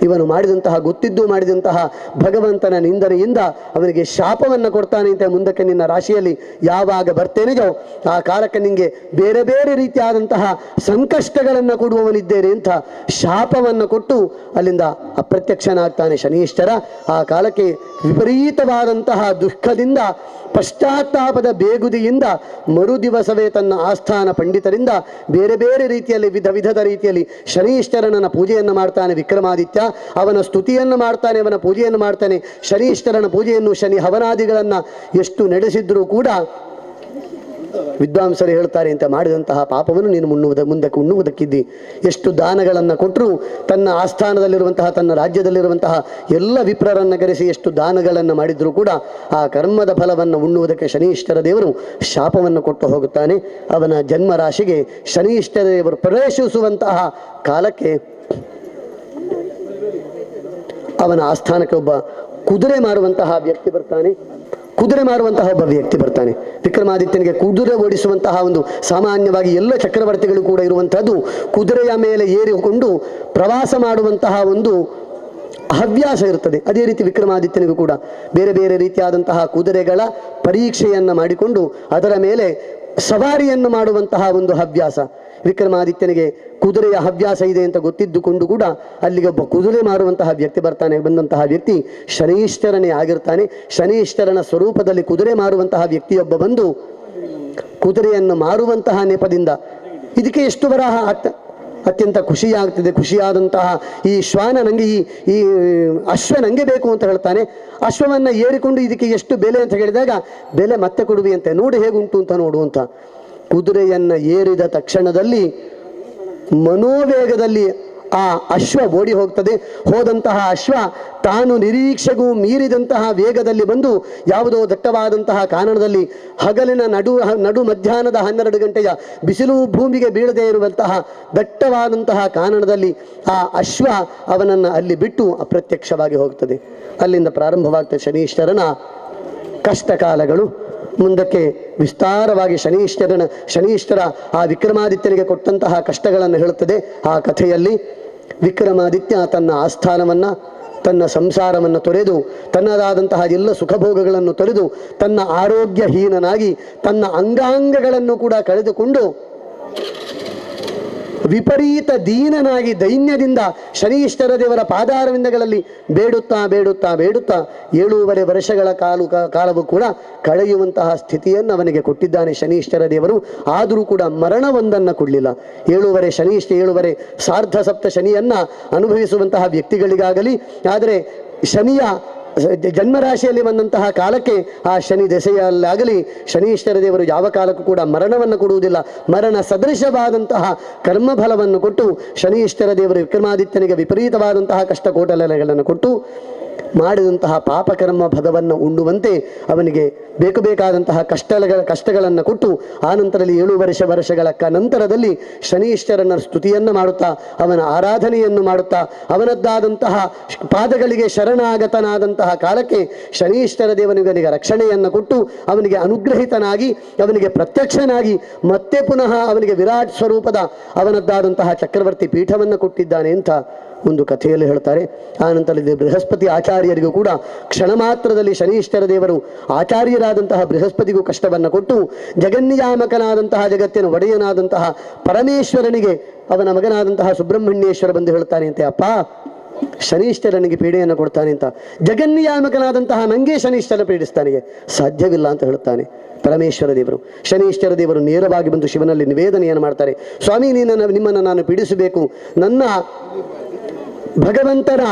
ಇವನು ಮಾಡಿದಂತಹ ಗೊತ್ತಿದ್ದು ಮಾಡಿದಂತಹ ಭಗವಂತನ ನಿಂದನೆಯಿಂದ ಅವನಿಗೆ ಶಾಪವನ್ನು ಕೊಡ್ತಾನೆ ಅಂತ. ಮುಂದಕ್ಕೆ ನಿನ್ನ ರಾಶಿಯಲ್ಲಿ ಯಾವಾಗ ಬರ್ತೇನೆಯೋ ಆ ಕಾಲಕ್ಕೆ ನಿಂಗೆ ಬೇರೆ ಬೇರೆ ರೀತಿಯಾದಂತಹ ಸಂಕಷ್ಟಗಳನ್ನು ಕೊಡುವವನಿದ್ದೇನೆ ಅಂತ ಶಾಪವನ್ನು ಕೊಟ್ಟು ಅಲ್ಲಿಂದ ಅಪ್ರತ್ಯಕ್ಷನಾಗ್ತಾನೆ ಶನೀಶ್ವರ. ಆ ಕಾಲಕ್ಕೆ ವಿಪರೀತವಾದಂತಹ ದುಃಖದಿಂದ ಪಶ್ಚಾತ್ತಾಪದ ಬೇಗುದಿಯಿಂದ ಮರುದಿವಸವೇ ತನ್ನ ಆಸ್ಥಾನ ಪಂಡಿತರಿಂದ ಬೇರೆ ಬೇರೆ ರೀತಿಯಲ್ಲಿ ವಿಧದ ರೀತಿಯಲ್ಲಿ ಶನೀಶ್ವರನ ಪೂಜೆಯನ್ನು ಮಾಡ್ತಾನೆ ವಿಕ್ರಮಾದಿತ್ಯ. ಅವನ ಸ್ತುತಿಯನ್ನು ಮಾಡ್ತಾನೆ, ಅವನ ಪೂಜೆಯನ್ನು ಮಾಡ್ತಾನೆ. ಶನೀಶ್ವರನ ಪೂಜೆಯನ್ನು, ಶನಿ ಹವನಾದಿಗಳನ್ನು ಎಷ್ಟು ನಡೆಸಿದ್ರೂ ಕೂಡ ವಿದ್ವಾಂಸರು ಹೇಳ್ತಾರೆ ಅಂತ ಮಾಡಿದಂತಹ ಪಾಪವನ್ನು ನೀನು ಮುಂದಕ್ಕೆ ಉಣ್ಣುವುದಕ್ಕಿದ್ದಿ. ಎಷ್ಟು ದಾನಗಳನ್ನು ಕೊಟ್ಟರು, ತನ್ನ ಆಸ್ಥಾನದಲ್ಲಿರುವಂತಹ ತನ್ನ ರಾಜ್ಯದಲ್ಲಿರುವಂತಹ ಎಲ್ಲ ವಿಪ್ರರನ್ನು ಕರೆಸಿ ಎಷ್ಟು ದಾನಗಳನ್ನು ಮಾಡಿದರೂ ಕೂಡ ಆ ಕರ್ಮದ ಫಲವನ್ನು ಉಣ್ಣುವುದಕ್ಕೆ ಶನೀಶ್ವರ ದೇವರು ಶಾಪವನ್ನು ಕೊಟ್ಟು ಹೋಗುತ್ತಾನೆ. ಅವನ ಜನ್ಮರಾಶಿಗೆ ಶನೀಶ್ವರ ದೇವರು ಪ್ರವೇಶಿಸುವಂತಹ ಕಾಲಕ್ಕೆ ಅವನ ಆಸ್ಥಾನಕ್ಕೆ ಒಬ್ಬ ಕುದುರೆ ಮಾರುವಂತಹ ವ್ಯಕ್ತಿ ಬರ್ತಾನೆ. ವಿಕ್ರಮಾದಿತ್ಯನಿಗೆ ಕುದುರೆ ಓಡಿಸುವಂತಹ ಒಂದು ಸಾಮಾನ್ಯವಾಗಿ ಎಲ್ಲ ಚಕ್ರವರ್ತಿಗಳು ಕೂಡ ಇರುವಂತಹದ್ದು ಕುದುರೆಯ ಮೇಲೆ ಏರಿಕೊಂಡು ಪ್ರವಾಸ ಮಾಡುವಂತಹ ಒಂದು ಹವ್ಯಾಸ ಇರುತ್ತದೆ. ಅದೇ ರೀತಿ ವಿಕ್ರಮಾದಿತ್ಯನಿಗೂ ಕೂಡ ಬೇರೆ ಬೇರೆ ರೀತಿಯಾದಂತಹ ಕುದುರೆಗಳ ಪರೀಕ್ಷೆಯನ್ನು ಮಾಡಿಕೊಂಡು ಅದರ ಮೇಲೆ ಸವಾರಿಯನ್ನು ಮಾಡುವಂತಹ ಒಂದು ಹವ್ಯಾಸ. ವಿಕ್ರಮಾದಿತ್ಯನಿಗೆ ಕುದುರೆಯ ಹವ್ಯಾಸ ಇದೆ ಅಂತ ಗೊತ್ತಿದ್ದುಕೊಂಡು ಕೂಡ ಅಲ್ಲಿಗೆ ಒಬ್ಬ ಕುದುರೆ ಮಾರುವಂತಹ ವ್ಯಕ್ತಿ ಬರ್ತಾನೆ. ಬಂದಂತಹ ವ್ಯಕ್ತಿ ಶನೀಶ್ವರನೇ ಆಗಿರ್ತಾನೆ. ಶನೀಶ್ವರನ ಸ್ವರೂಪದಲ್ಲಿ ಕುದುರೆ ಮಾರುವಂತಹ ವ್ಯಕ್ತಿಯೊಬ್ಬ ಬಂದು ಕುದುರೆಯನ್ನು ಮಾರುವಂತಹ ನೆಪದಿಂದ ಇದಕ್ಕೆ ಎಷ್ಟು ಬರಹ ಅತ್ಯಂತ ಖುಷಿಯಾಗ್ತಿದೆ. ಖುಷಿಯಾದಂತಹ ಈ ಶ್ವಾನ ನನಗೆ ಈ ಅಶ್ವ ನನಗೆ ಬೇಕು ಅಂತ ಹೇಳ್ತಾನೆ. ಅಶ್ವವನ್ನು ಏರಿಕೊಂಡು ಇದಕ್ಕೆ ಎಷ್ಟು ಬೆಲೆ ಅಂತ ಹೇಳಿದಾಗ ಬೆಲೆ ಮತ್ತೆ ಕೊಡುವಿಯಂತೆ, ನೋಡಿ ಹೇಗುಂಟು ಅಂತ ನೋಡುವಂತ. ಕುದುರೆಯನ್ನು ಏರಿದ ತಕ್ಷಣದಲ್ಲಿ ಮನೋವೇಗದಲ್ಲಿ ಆ ಅಶ್ವ ಓಡಿ ಹೋಗ್ತದೆ. ಹೋದಂತಹ ಅಶ್ವ ತಾನು ನಿರೀಕ್ಷೆಗೂ ಮೀರಿದಂತಹ ವೇಗದಲ್ಲಿ ಬಂದು ಯಾವುದೋ ದಟ್ಟವಾದಂತಹ ಕಾನನದಲ್ಲಿ ಹಗಲಿನ ನಡು ಮಧ್ಯಾಹ್ನದ 12 ಗಂಟೆಯ ಬಿಸಿಲು ಭೂಮಿಗೆ ಬೀಳದೇ ಇರುವಂತಹ ದಟ್ಟವಾದಂತಹ ಕಾನನದಲ್ಲಿ ಆ ಅಶ್ವ ಅವನನ್ನು ಅಲ್ಲಿ ಬಿಟ್ಟು ಅಪ್ರತ್ಯಕ್ಷವಾಗಿ ಹೋಗ್ತದೆ. ಅಲ್ಲಿಂದ ಪ್ರಾರಂಭವಾಗ್ತದೆ ಶನೀಶ್ವರನ ಕಷ್ಟಕಾಲಗಳು. ಮುಂದಕ್ಕೆ ವಿಸ್ತಾರವಾಗಿ ಶನೀಶ್ವರ ಆ ವಿಕ್ರಮಾದಿತ್ಯನಿಗೆ ಕೊಟ್ಟಂತಹ ಕಷ್ಟಗಳನ್ನು ಹೇಳುತ್ತದೆ. ಆ ಕಥೆಯಲ್ಲಿ ವಿಕ್ರಮಾದಿತ್ಯ ತನ್ನ ಆಸ್ಥಾನವನ್ನು, ತನ್ನ ಸಂಸಾರವನ್ನು ತೊರೆದು, ತನ್ನದಾದಂತಹ ಎಲ್ಲ ಸುಖಭೋಗಗಳನ್ನು ತೊರೆದು, ತನ್ನ ಆರೋಗ್ಯಹೀನನಾಗಿ ತನ್ನ ಅಂಗಾಂಗಗಳನ್ನು ಕೂಡ ಕಳೆದುಕೊಂಡು ವಿಪರೀತ ದೀನನಾಗಿ ದೈನ್ಯದಿಂದ ಶನೀಶ್ವರ ದೇವರ ಪಾದಾರವಿಂದಗಳಲ್ಲಿ ಬೇಡುತ್ತಾ 7.5 ವರ್ಷಗಳ ಕಾಲವೂ ಕೂಡ ಕಳೆಯುವಂತಹ ಸ್ಥಿತಿಯನ್ನು ಅವನಿಗೆ ಕೊಟ್ಟಿದ್ದಾನೆ ಶನೀಶ್ವರ ದೇವರು. ಆದರೂ ಕೂಡ ಮರಣವೊಂದನ್ನು ಕೊಡಲಿಲ್ಲ. 7.5 ಸಾರ್ಧ ಸಪ್ತ ಶನಿಯನ್ನು ಅನುಭವಿಸುವಂತಹ ವ್ಯಕ್ತಿಗಳಿಗಾಗಲಿ, ಆದರೆ ಶನಿಯ ಜನ್ಮರಾಶಿಯಲ್ಲಿ ಬಂದಂತಹ ಕಾಲಕ್ಕೆ ಆ ಶನಿ ದೆಸೆಯಲ್ಲಾಗಲಿ ಶನೀಶ್ವರ ದೇವರು ಯಾವ ಕಾಲಕ್ಕೂ ಕೂಡ ಮರಣವನ್ನು ಕೊಡುವುದಿಲ್ಲ. ಮರಣ ಸದೃಶವಾದಂತಹ ಕರ್ಮಫಲವನ್ನು ಕೊಟ್ಟು ಶನೀಶ್ವರ ದೇವರು ವಿಕ್ರಮಾದಿತ್ಯನಿಗೆ ವಿಪರೀತವಾದಂತಹ ಕಷ್ಟ ಕೋಟಲೆಗಳನ್ನು ಕೊಟ್ಟು ಮಾಡಿದಂತಹ ಪಾಪಕರ್ಮ ಫಲವನ್ನು ಉಣ್ಣುವಂತೆ ಅವನಿಗೆ ಬೇಕಾದಂತಹ ಕಷ್ಟಗಳನ್ನು ಕೊಟ್ಟು ಆನಂತರದಲ್ಲಿ 7 ವರ್ಷಗಳ ನಂತರದಲ್ಲಿ ಶನೀಶ್ವರನ ಸ್ತುತಿಯನ್ನು ಮಾಡುತ್ತಾ, ಅವನ ಆರಾಧನೆಯನ್ನು ಮಾಡುತ್ತಾ, ಅವನದ್ದಾದಂತಹ ಪಾದಗಳಿಗೆ ಶರಣಾಗತನಾದಂತಹ ಕಾಲಕ್ಕೆ ಶನೀಶ್ವರ ದೇವನಿಗೆ ರಕ್ಷಣೆಯನ್ನು ಕೊಟ್ಟು ಅವನಿಗೆ ಅನುಗ್ರಹಿತನಾಗಿ, ಅವನಿಗೆ ಪ್ರತ್ಯಕ್ಷನಾಗಿ ಮತ್ತೆ ಪುನಃ ಅವನಿಗೆ ವಿರಾಟ್ ಸ್ವರೂಪದ ಅವನದ್ದಾದಂತಹ ಚಕ್ರವರ್ತಿ ಪೀಠವನ್ನು ಕೊಟ್ಟಿದ್ದಾನೆ ಅಂತ ಒಂದು ಕಥೆಯಲ್ಲಿ ಹೇಳ್ತಾರೆ. ಆನಂತರದಲ್ಲಿ ಬೃಹಸ್ಪತಿ ಆಚಾರ್ಯರಿಗೂ ಕೂಡ ಕ್ಷಣ ಮಾತ್ರದಲ್ಲಿ ಶನೀಶ್ವರ ದೇವರು ಆಚಾರ್ಯರಾದಂತಹ ಬೃಹಸ್ಪತಿಗೂ ಕಷ್ಟವನ್ನು ಕೊಟ್ಟು ಜಗನ್ನಿಯಾಮಕನಾದಂತಹ ಜಗತ್ತಿನ ಒಡೆಯನಾದಂತಹ ಪರಮೇಶ್ವರನಿಗೆ ಅವನ ಮಗನಾದಂತಹ ಸುಬ್ರಹ್ಮಣ್ಯೇಶ್ವರ ಬಂದು ಹೇಳ್ತಾನೆ ಅಂತೆ, ಅಪ್ಪ ಶನೀಶ್ವರನಿಗೆ ಪೀಡೆಯನ್ನು ಕೊಡ್ತಾನೆ ಅಂತ. ಜಗನ್ನಿಯಾಮಕನಾದಂತಹ ನಂಗೆ ಶನೀಶ್ವರ ಪೀಡಿಸ್ತಾನಿಗೆ ಸಾಧ್ಯವಿಲ್ಲ ಅಂತ ಹೇಳ್ತಾನೆ ಪರಮೇಶ್ವರ ದೇವರು. ಶನೀಶ್ವರ ದೇವರು ನೇರವಾಗಿ ಬಂದು ಶಿವನಲ್ಲಿ ನಿವೇದನೆಯನ್ನು ಮಾಡ್ತಾರೆ, ಸ್ವಾಮಿ ನಿಮ್ಮನ್ನು ನಾನು ಪೀಡಿಸಬೇಕು, ನನ್ನ ಭಗವಂತನ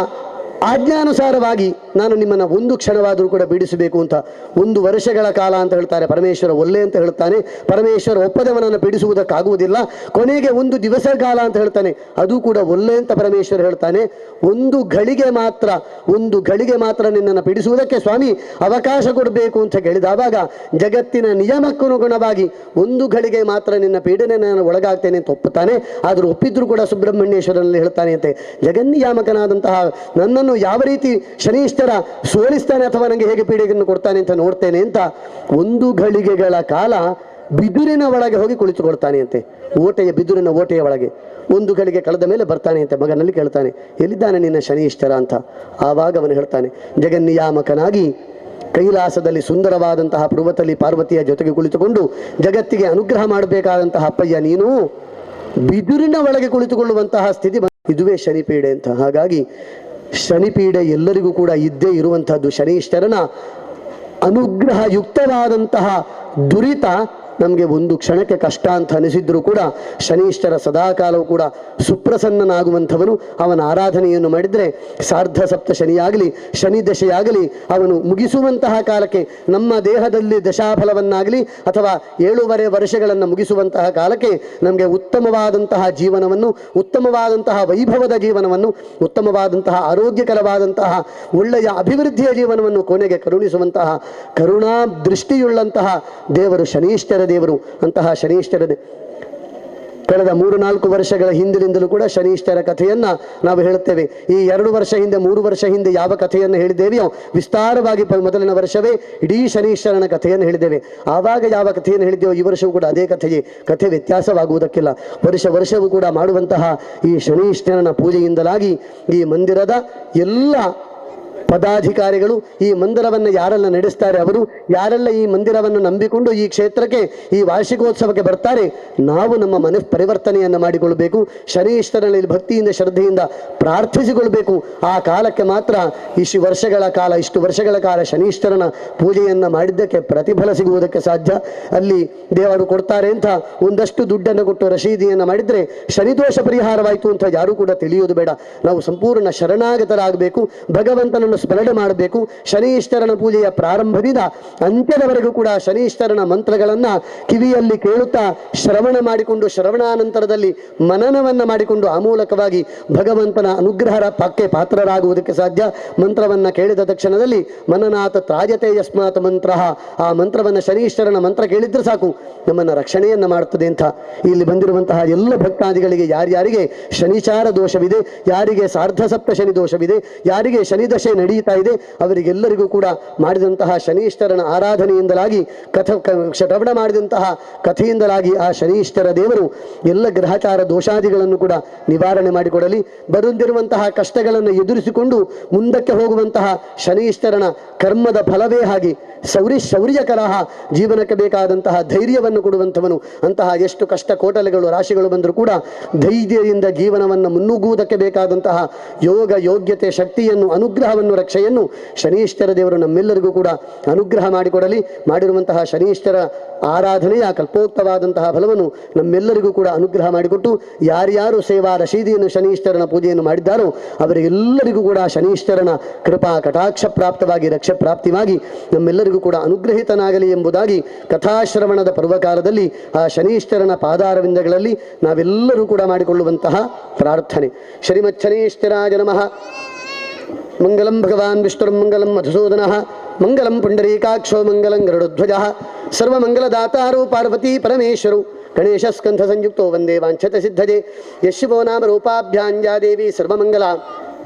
ಆಜ್ಞಾನುಸಾರವಾಗಿ ನಾನು ನಿಮ್ಮನ್ನು ಒಂದು ಕ್ಷಣವಾದರೂ ಕೂಡ ಪೀಡಿಸಬೇಕು ಅಂತ 1 ವರ್ಷಗಳ ಕಾಲ ಅಂತ ಹೇಳ್ತಾರೆ. ಪರಮೇಶ್ವರ ಒಲ್ಲೆ ಅಂತ ಹೇಳ್ತಾನೆ. ಪರಮೇಶ್ವರ ಒಪ್ಪದವನನ್ನು ಪೀಡಿಸುವುದಕ್ಕಾಗುವುದಿಲ್ಲ. ಕೊನೆಗೆ 1 ದಿವಸ ಕಾಲ ಅಂತ ಹೇಳ್ತಾನೆ, ಅದು ಕೂಡ ಒಲ್ಲೆ ಅಂತ ಪರಮೇಶ್ವರ ಹೇಳ್ತಾನೆ. 1 ಘಳಿಗೆ ಮಾತ್ರ ನಿನ್ನನ್ನು ಪೀಡಿಸುವುದಕ್ಕೆ ಸ್ವಾಮಿ ಅವಕಾಶ ಕೊಡಬೇಕು ಅಂತ ಕೇಳಿದಾವಾಗ ಜಗತ್ತಿನ ನಿಯಮಕ್ಕನುಗುಣವಾಗಿ 1 ಘಳಿಗೆ ಮಾತ್ರ ನಿನ್ನ ಪೀಡನೆ ನಾನು ಒಳಗಾಗ್ತೇನೆ ಅಂತ ಒಪ್ಪುತ್ತಾನೆ. ಆದರೂ ಒಪ್ಪಿದ್ರು ಕೂಡ ಸುಬ್ರಹ್ಮಣ್ಯೇಶ್ವರನಲ್ಲಿ ಹೇಳ್ತಾನೆ ಅಂತೆ, ಜಗನ್ನಿಯಾಮಕನಾದಂತಹ ನನ್ನನ್ನು ಯಾವ ರೀತಿ ಶನೀಶ್ವರ ಸೋಲಿಸ್ತಾನೆ ಅಥವಾ ನನಗೆ ಹೇಗೆ ಪೀಡೆಯನ್ನು ಕೊಡ್ತಾನೆ ಅಂತ ನೋಡ್ತೇನೆ ಅಂತ 1 ಘಳಿಗೆಗಳ ಕಾಲ ಬಿದುರಿನ ಒಳಗೆ ಹೋಗಿ ಕುಳಿತುಕೊಳ್ತಾನೆ ಅಂತೆ. ಬಿದುರಿನ ಓಟೆಯ ಒಳಗೆ 1 ಘಳಿಗೆ ಕಳೆದ ಮೇಲೆ ಬರ್ತಾನೆ ಅಂತೆ. ಮಗನಲ್ಲಿ ಕೇಳ್ತಾನೆ, ಎಲ್ಲಿದ್ದಾನೆ ನಿನ್ನ ಶನೀಶ್ವರ ಅಂತ. ಆವಾಗ ಅವನು ಹೇಳ್ತಾನೆ, ಜಗನ್ನಿಯಾಮಕನಾಗಿ ಕೈಲಾಸದಲ್ಲಿ ಸುಂದರವಾದಂತಹ ಪರ್ವತದಲ್ಲಿ ಪಾರ್ವತಿಯ ಜೊತೆಗೆ ಕುಳಿತುಕೊಂಡು ಜಗತ್ತಿಗೆ ಅನುಗ್ರಹ ಮಾಡಬೇಕಾದಂತಹ ಅಪ್ಪಯ್ಯ ನೀನು ಬಿದುರಿನ ಒಳಗೆ ಕುಳಿತುಕೊಳ್ಳುವಂತಹ ಸ್ಥಿತಿ, ಇದುವೇ ಶನಿಪೀಡೆ ಅಂತ. ಹಾಗಾಗಿ ಶನಿಪೀಡೆ ಎಲ್ಲರಿಗೂ ಕೂಡ ಇದ್ದೇ ಇರುವಂತಹದ್ದು. ಶನೀಶ್ವರನ ಅನುಗ್ರಹಯುಕ್ತವಾದಂತಹ ದುರಿತ ನಮಗೆ 1 ಕ್ಷಣಕ್ಕೆ ಕಷ್ಟ ಅಂತ ಅನಿಸಿದ್ರು ಕೂಡ ಶನೀಶ್ವರ ಸದಾಕಾಲವೂ ಕೂಡ ಸುಪ್ರಸನ್ನನಾಗುವಂಥವನು. ಅವನ ಆರಾಧನೆಯನ್ನು ಮಾಡಿದರೆ ಸಾರ್ಧ ಸಪ್ತ ಶನಿಯಾಗಲಿ ಶನಿ ದಶೆಯಾಗಲಿ ಅವನು ಮುಗಿಸುವಂತಹ ಕಾಲಕ್ಕೆ, ನಮ್ಮ ದೇಹದಲ್ಲಿ ದಶಾಫಲವನ್ನಾಗಲಿ ಅಥವಾ 7.5 ವರ್ಷಗಳನ್ನು ಮುಗಿಸುವಂತಹ ಕಾಲಕ್ಕೆ ನಮಗೆ ಉತ್ತಮವಾದಂತಹ ಜೀವನವನ್ನು, ಉತ್ತಮವಾದಂತಹ ವೈಭವದ ಜೀವನವನ್ನು, ಉತ್ತಮವಾದಂತಹ ಆರೋಗ್ಯಕರವಾದಂತಹ ಒಳ್ಳೆಯ ಅಭಿವೃದ್ಧಿಯ ಜೀವನವನ್ನು ಕೊನೆಗೆ ಕರುಣಿಸುವಂತಹ ಕರುಣಾ ದೃಷ್ಟಿಯುಳ್ಳಂತಹ ದೇವರು ಶನೀಶ್ವರ ದೇವರು. ಅಂತಹ ಶನೀಶ್ವರ ಕಳೆದ 3-4 ವರ್ಷಗಳ ಹಿಂದಿನಿಂದಲೂ ಕೂಡ ಶನೀಶ್ವರ ಕಥೆಯನ್ನ ನಾವು ಹೇಳುತ್ತೇವೆ. ಈ 2 ವರ್ಷ ಹಿಂದೆ 3 ವರ್ಷ ಹಿಂದೆ ಯಾವ ಕಥೆಯನ್ನು ಹೇಳಿದ್ದೇವೆಯೋ ವಿಸ್ತಾರವಾಗಿ ಮೊದಲಿನ ವರ್ಷವೇ ಇಡೀ ಶನೀಶ್ವರನ ಕಥೆಯನ್ನು ಹೇಳಿದ್ದೇವೆ. ಆವಾಗ ಯಾವ ಕಥೆಯನ್ನು ಹೇಳಿದ್ದೇವೋ ಈ ವರ್ಷವೂ ಕೂಡ ಅದೇ ಕಥೆ ವ್ಯತ್ಯಾಸವಾಗುವುದಕ್ಕಿಲ್ಲ. ವರ್ಷವೂ ಕೂಡ ಮಾಡುವಂತಹ ಈ ಶನೀಶ್ವರನ ಪೂಜೆಯಿಂದಲಾಗಿ ಈ ಮಂದಿರದ ಎಲ್ಲ ಪದಾಧಿಕಾರಿಗಳು, ಈ ಮಂದಿರವನ್ನು ಯಾರೆಲ್ಲ ನಡೆಸ್ತಾರೆ ಅವರು, ಯಾರೆಲ್ಲ ಈ ಮಂದಿರವನ್ನು ನಂಬಿಕೊಂಡು ಈ ಕ್ಷೇತ್ರಕ್ಕೆ ಈ ವಾರ್ಷಿಕೋತ್ಸವಕ್ಕೆ ಬರ್ತಾರೆ, ನಾವು ನಮ್ಮ ಪರಿವರ್ತನೆಯನ್ನು ಮಾಡಿಕೊಳ್ಬೇಕು. ಶನೀಶ್ವರನಲ್ಲಿ ಭಕ್ತಿಯಿಂದ ಶ್ರದ್ಧೆಯಿಂದ ಪ್ರಾರ್ಥಿಸಿಕೊಳ್ಬೇಕು. ಆ ಕಾಲಕ್ಕೆ ಮಾತ್ರ ಇಷ್ಟು ವರ್ಷಗಳ ಕಾಲ ಶನೀಶ್ವರನ ಪೂಜೆಯನ್ನು ಮಾಡಿದ್ದಕ್ಕೆ ಪ್ರತಿಫಲ ಸಿಗುವುದಕ್ಕೆ ಸಾಧ್ಯ. ಅಲ್ಲಿ ದೇವರು ಕೊಡ್ತಾರೆ ಅಂತ ಒಂದಷ್ಟು ದುಡ್ಡನ್ನು ಕೊಟ್ಟು ರಶೀದಿಯನ್ನು ಮಾಡಿದರೆ ಶನಿದೋಷ ಪರಿಹಾರವಾಯಿತು ಅಂತ ಯಾರೂ ಕೂಡ ತಿಳಿಯುವುದು ಬೇಡ. ನಾವು ಸಂಪೂರ್ಣ ಶರಣಾಗತರಾಗಬೇಕು, ಭಗವಂತನನ್ನು ಸ್ಮರಣೆ ಮಾಡಬೇಕು. ಶನೀಶ್ವರನ ಪೂಜೆಯ ಪ್ರಾರಂಭದಿಂದ ಅಂತ್ಯದವರೆಗೂ ಕೂಡ ಶನೀಶ್ವರನ ಮಂತ್ರಗಳನ್ನು ಕಿವಿಯಲ್ಲಿ ಕೇಳುತ್ತಾ ಶ್ರವಣ ಮಾಡಿಕೊಂಡು, ಶ್ರವಣಾನಂತರದಲ್ಲಿ ಮನನವನ್ನು ಮಾಡಿಕೊಂಡು ಆ ಮೂಲಕವಾಗಿ ಭಗವಂತನ ಅನುಗ್ರಹ ಪಾಕ್ಕೆ ಪಾತ್ರರಾಗುವುದಕ್ಕೆ ಸಾಧ್ಯ. ಮಂತ್ರವನ್ನು ಕೇಳಿದ ತಕ್ಷಣದಲ್ಲಿ ಮನನಾಥ ತ್ರಾಯತೆ ಯಸ್ಮಾತ್ ಮಂತ್ರ, ಆ ಮಂತ್ರವನ್ನು ಶನೀಶ್ವರನ ಮಂತ್ರ ಕೇಳಿದ್ರೆ ಸಾಕು ನಮ್ಮನ್ನು ರಕ್ಷಣೆಯನ್ನು ಮಾಡುತ್ತದೆ ಅಂತ. ಇಲ್ಲಿ ಬಂದಿರುವಂತಹ ಎಲ್ಲ ಭಕ್ತಾದಿಗಳಿಗೆ ಯಾರ್ಯಾರಿಗೆ ಶನಿಚಾರ ದೋಷವಿದೆ, ಯಾರಿಗೆ ಸಾರ್ಧ ಸಪ್ತ ಶನಿ ದೋಷವಿದೆ, ಯಾರಿಗೆ ಶನಿ ದಶೆ ನಡೆಯುತ್ತಾ ಇದೆ. ಅವರಿಗೆಲ್ಲರಿಗೂ ಕೂಡ ಮಾಡಿದಂತಹ ಶನೀಶ್ವರನ ಆರಾಧನೆಯಿಂದಲಾಗಿ ಶ್ರವಣ ಮಾಡಿದಂತಹ ಕಥೆಯಿಂದಲಾಗಿ ಆ ಶನೀಶ್ವರ ದೇವರು ಎಲ್ಲ ಗ್ರಹಚಾರ ದೋಷಾದಿಗಳನ್ನು ಕೂಡ ನಿವಾರಣೆ ಮಾಡಿಕೊಡಲಿ. ಬರುತ್ತಿರುವಂತಹ ಕಷ್ಟಗಳನ್ನು ಎದುರಿಸಿಕೊಂಡು ಮುಂದಕ್ಕೆ ಹೋಗುವಂತಹ ಶನೀಶ್ವರನ ಕರ್ಮದ ಫಲವೇ ಹಾಗೆ ಶೌರ್ಯಕರಹ ಜೀವನಕ್ಕೆ ಬೇಕಾದಂತಹ ಧೈರ್ಯವನ್ನು ಕೊಡುವಂಥವನು. ಅಂತಹ ಎಷ್ಟು ಕಷ್ಟ ಕೋಟಲೆಗಳು ರಾಶಿಗಳು ಬಂದರೂ ಕೂಡ ಧೈರ್ಯದಿಂದ ಜೀವನವನ್ನು ಮುನ್ನುಗ್ಗುವುದಕ್ಕೆ ಬೇಕಾದಂತಹ ಯೋಗ ಯೋಗ್ಯತೆ ಶಕ್ತಿಯನ್ನು ಅನುಗ್ರಹವನ್ನು ರಕ್ಷೆಯನ್ನು ಶನೀಶ್ವರ ದೇವರು ನಮ್ಮೆಲ್ಲರಿಗೂ ಕೂಡ ಅನುಗ್ರಹ ಮಾಡಿಕೊಡಲಿ. ಮಾಡಿರುವಂತಹ ಶನೀಶ್ವರ ಆರಾಧನೆಯ ಕಲ್ಪೋಕ್ತವಾದಂತಹ ಫಲವನ್ನು ನಮ್ಮೆಲ್ಲರಿಗೂ ಕೂಡ ಅನುಗ್ರಹ ಮಾಡಿಕೊಟ್ಟು ಯಾರ್ಯಾರು ಸೇವಾ ರಶೀದಿಯನ್ನು ಶನೀಶ್ವರನ ಪೂಜೆಯನ್ನು ಮಾಡಿದ್ದಾರೋ ಅವರಿಗೆಲ್ಲರಿಗೂ ಕೂಡ ಶನೀಶ್ವರನ ಕೃಪಾ ಕಟಾಕ್ಷ ಪ್ರಾಪ್ತವಾಗಿ ರಕ್ಷೆ ಪ್ರಾಪ್ತಿವಾಗಿ ನಮ್ಮೆಲ್ಲರಿಗೂ ಕೂಡ ಅನುಗ್ರಹಿತನಾಗಲಿ ಎಂಬುದಾಗಿ ಕಥಾಶ್ರವಣದ ಪರ್ವಕಾಲದಲ್ಲಿ ಆ ಶನೀಶ್ವರನ ಪಾದಾರವಿಂದಗಳಲ್ಲಿ ನಾವೆಲ್ಲರೂ ಕೂಡ ಮಾಡಿಕೊಳ್ಳುವಂತಹ ಪ್ರಾರ್ಥನೆ. ಶ್ರೀಮಚ್ಛನೀಶ್ವರಾಯ ನಮಃ. ಮಂಗಲಂ ಭಗವಾನ್ ವಿಷ್ಣುರ್ಮಂಗಲಂ ಮಧುಸೂದನಃ ಮಂಗಲಂ ಪುಂಡರೀಕಾಕ್ಷೋ ಮಂಗಲಂ ಗರುಡಧ್ವಜಃ ಸರ್ವಮಂಗಲದಾತಾರೋ ಪಾರ್ವತೀ ಪರಮೇಶ್ವರೋ ಗಣೇಶ ಸ್ಕಂಧ ಸಂಯುಕ್ತೋ ವಂದೇ ವಾಂಛತ ಸಿದ್ಧಜೆ ಯಶಿವೋ ನಾಮ ರೂಪಾಭ್ಯಾಂಜಾ ದೇವಿ ಸರ್ವಮಂಗಲ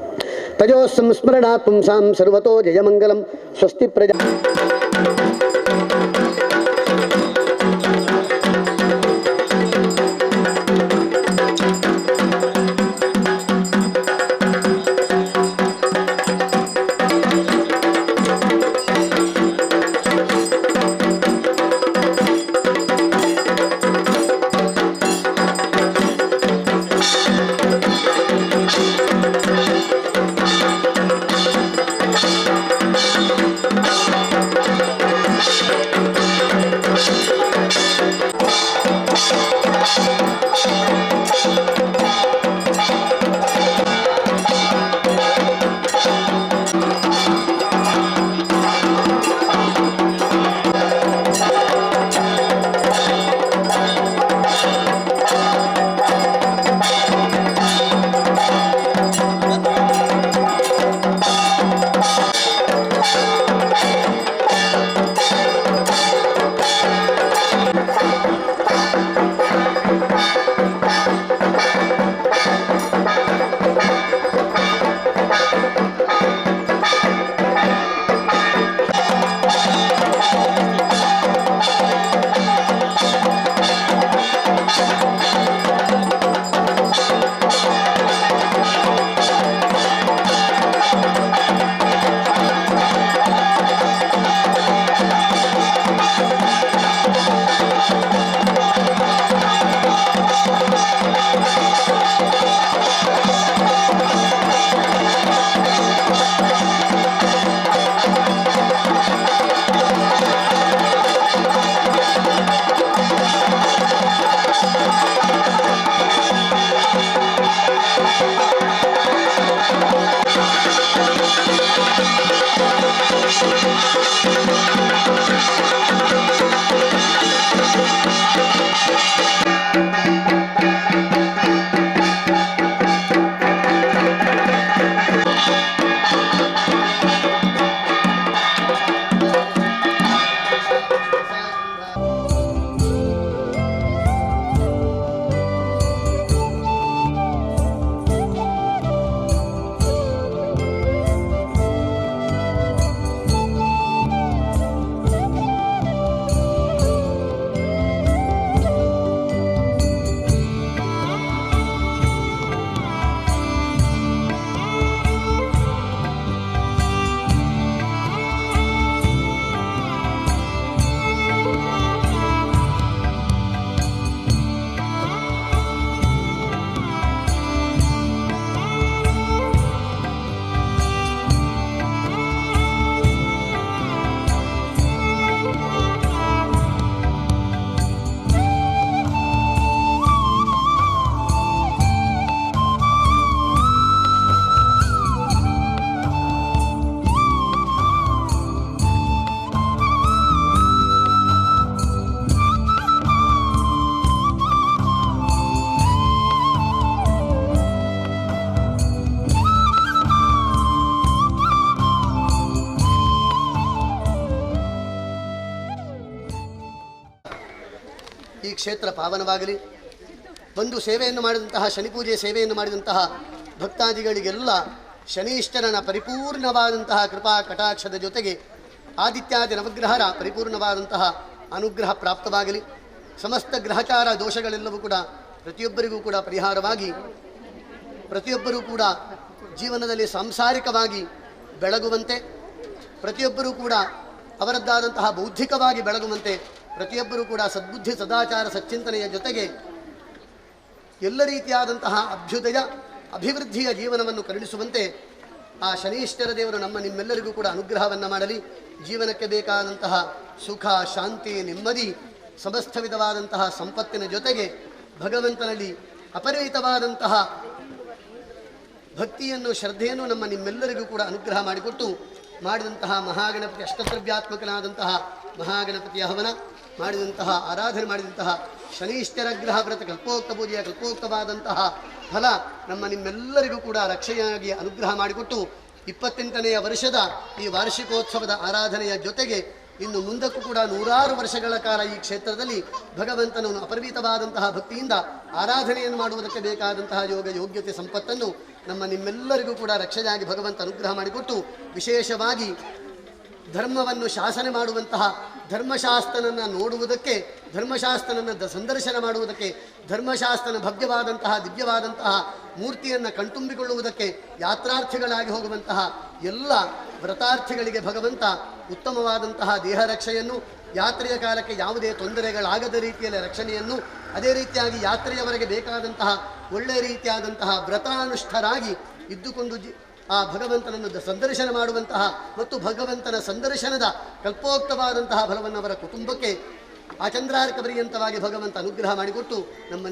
ತಜೋ ಸಂಸ್ಮರಣಾತ್ ಪುಂಸಾಂ ಸರ್ವತೋ ಜಯಮಂಗಲಂ. ಸ್ವಸ್ತಿ ಪ್ರಜಾ ಈ ಕ್ಷೇತ್ರ ಪಾವನವಾಗಲಿ. ಬಂದು ಸೇವೆಯನ್ನು ಮಾಡಿದಂತಹ ಶನಿಪೂಜೆ ಸೇವೆಯನ್ನು ಮಾಡಿದಂತಹ ಭಕ್ತಾದಿಗಳಿಗೆಲ್ಲ ಶನೀಶ್ವರನ ಪರಿಪೂರ್ಣವಾದಂತಹ ಕೃಪಾ ಕಟಾಕ್ಷದ ಜೊತೆಗೆ ಆದಿತ್ಯಾದಿ ನವಗ್ರಹರ ಪರಿಪೂರ್ಣವಾದಂತಹ ಅನುಗ್ರಹ ಪ್ರಾಪ್ತವಾಗಲಿ. ಸಮಸ್ತ ಗ್ರಹಚಾರ ದೋಷಗಳೆಲ್ಲವೂ ಕೂಡ ಪ್ರತಿಯೊಬ್ಬರಿಗೂ ಕೂಡ ಪರಿಹಾರವಾಗಿ, ಪ್ರತಿಯೊಬ್ಬರೂ ಕೂಡ ಜೀವನದಲ್ಲಿ ಸಾಂಸಾರಿಕವಾಗಿ ಬೆಳಗುವಂತೆ, ಪ್ರತಿಯೊಬ್ಬರೂ ಕೂಡ ಅವರದ್ದಾದಂತಹ ಬೌದ್ಧಿಕವಾಗಿ ಬೆಳಗುವಂತೆ, ಪ್ರತಿಯೊಬ್ಬರೂ ಕೂಡ ಸದ್ಬುದ್ಧಿ ಸದಾಚಾರ ಸಚ್ಚಿಂತನೆಯ ಜೊತೆಗೆ ಎಲ್ಲ ರೀತಿಯಾದಂತಹ ಅಭ್ಯುದಯ ಅಭಿವೃದ್ಧಿಯ ಜೀವನವನ್ನು ಕರುಣಿಸುವಂತೆ ಆ ಶನೀಶ್ವರ ದೇವರು ನಿಮ್ಮೆಲ್ಲರಿಗೂ ಕೂಡ ಅನುಗ್ರಹವನ್ನು ಮಾಡಲಿ. ಜೀವನಕ್ಕೆ ಬೇಕಾದಂತಹ ಸುಖ, ಶಾಂತಿ, ನೆಮ್ಮದಿ, ಸಮಸ್ತ ವಿಧವಾದಂತಹ ಸಂಪತ್ತಿನ ಜೊತೆಗೆ ಭಗವಂತನಲ್ಲಿ ಅಪರಿಮಿತವಾದಂತಹ ಭಕ್ತಿಯನ್ನು, ಶ್ರದ್ಧೆಯನ್ನು ನಿಮ್ಮೆಲ್ಲರಿಗೂ ಕೂಡ ಅನುಗ್ರಹ ಮಾಡಿಕೊಟ್ಟು ಮಾಡಿದಂತಹ ಮಹಾಗಣಪತಿ ಅಷ್ಟದ್ರವ್ಯಾತ್ಮಕನಾದಂತಹ ಮಹಾಗಣಪತಿಯ ಹವನ ಮಾಡಿದಂತಹ ಆರಾಧನೆ ಮಾಡಿದಂತಹ ಶನೀಶ್ವರ ಗ್ರಹ ವ್ರತ ಕಲ್ಪೋಕ್ತ ಪೂಜೆಯ ಕಲ್ಪೋಕ್ತವಾದಂತಹ ಫಲ ನಿಮ್ಮೆಲ್ಲರಿಗೂ ಕೂಡ ರಕ್ಷೆಯಾಗಿ ಅನುಗ್ರಹ ಮಾಡಿಕೊಟ್ಟು 28ನೆಯ ವರ್ಷದ ಈ ವಾರ್ಷಿಕೋತ್ಸವದ ಆರಾಧನೆಯ ಜೊತೆಗೆ ಇನ್ನು ಮುಂದಕ್ಕೂ ಕೂಡ 100 ವರ್ಷಗಳ ಕಾಲ ಈ ಕ್ಷೇತ್ರದಲ್ಲಿ ಭಗವಂತನನ್ನು ಅಪರಿಮಿತವಾದಂತಹ ಭಕ್ತಿಯಿಂದ ಆರಾಧನೆಯನ್ನು ಮಾಡುವುದಕ್ಕೆ ಬೇಕಾದಂತಹ ಯೋಗ್ಯತೆ ಸಂಪತ್ತನ್ನು ನಿಮ್ಮೆಲ್ಲರಿಗೂ ಕೂಡ ರಕ್ಷೆಯಾಗಿ ಭಗವಂತ ಅನುಗ್ರಹ ಮಾಡಿಕೊಟ್ಟು ವಿಶೇಷವಾಗಿ ಧರ್ಮವನ್ನು ಶಾಸನ ಮಾಡುವಂತಹ ಧರ್ಮಶಾಸ್ತ್ರನನ್ನು ನೋಡುವುದಕ್ಕೆ, ಧರ್ಮಶಾಸ್ತ್ರನನ್ನು ಸಂದರ್ಶನ ಮಾಡುವುದಕ್ಕೆ, ಧರ್ಮಶಾಸ್ತ್ರನ ಭವ್ಯವಾದಂತಹ ದಿವ್ಯವಾದಂತಹ ಮೂರ್ತಿಯನ್ನು ಕಣ್ತುಂಬಿಕೊಳ್ಳುವುದಕ್ಕೆ ಯಾತ್ರಾರ್ಥಿಗಳಾಗಿ ಹೋಗುವಂತಹ ಎಲ್ಲ ವ್ರತಾರ್ಥಿಗಳಿಗೆ ಭಗವಂತ ಉತ್ತಮವಾದಂತಹ ದೇಹ ರಕ್ಷೆಯನ್ನು, ಯಾತ್ರೆಯ ಕಾಲಕ್ಕೆ ಯಾವುದೇ ತೊಂದರೆಗಳಾಗದ ರೀತಿಯಲ್ಲಿ ರಕ್ಷಣೆಯನ್ನು, ಅದೇ ರೀತಿಯಾಗಿ ಯಾತ್ರೆಯವರೆಗೆ ಬೇಕಾದಂತಹ ಒಳ್ಳೆಯ ರೀತಿಯಾದಂತಹ ವ್ರತಾನುಷ್ಠರಾಗಿ ಇದ್ದುಕೊಂಡು ಆ ಭಗವಂತನನ್ನು ಸಂದರ್ಶನ ಮಾಡುವಂತಹ ಮತ್ತು ಭಗವಂತನ ಸಂದರ್ಶನದ ಕಲ್ಪೋಕ್ತವಾದಂತಹ ಫಲವನ್ನು ಅವರ ಕುಟುಂಬಕ್ಕೆ ಆಚಂದ್ರಾರ್ಕ ಪರ್ಯಂತವಾಗಿ ಭಗವಂತ ಅನುಗ್ರಹ ಮಾಡಿಕೊಟ್ಟು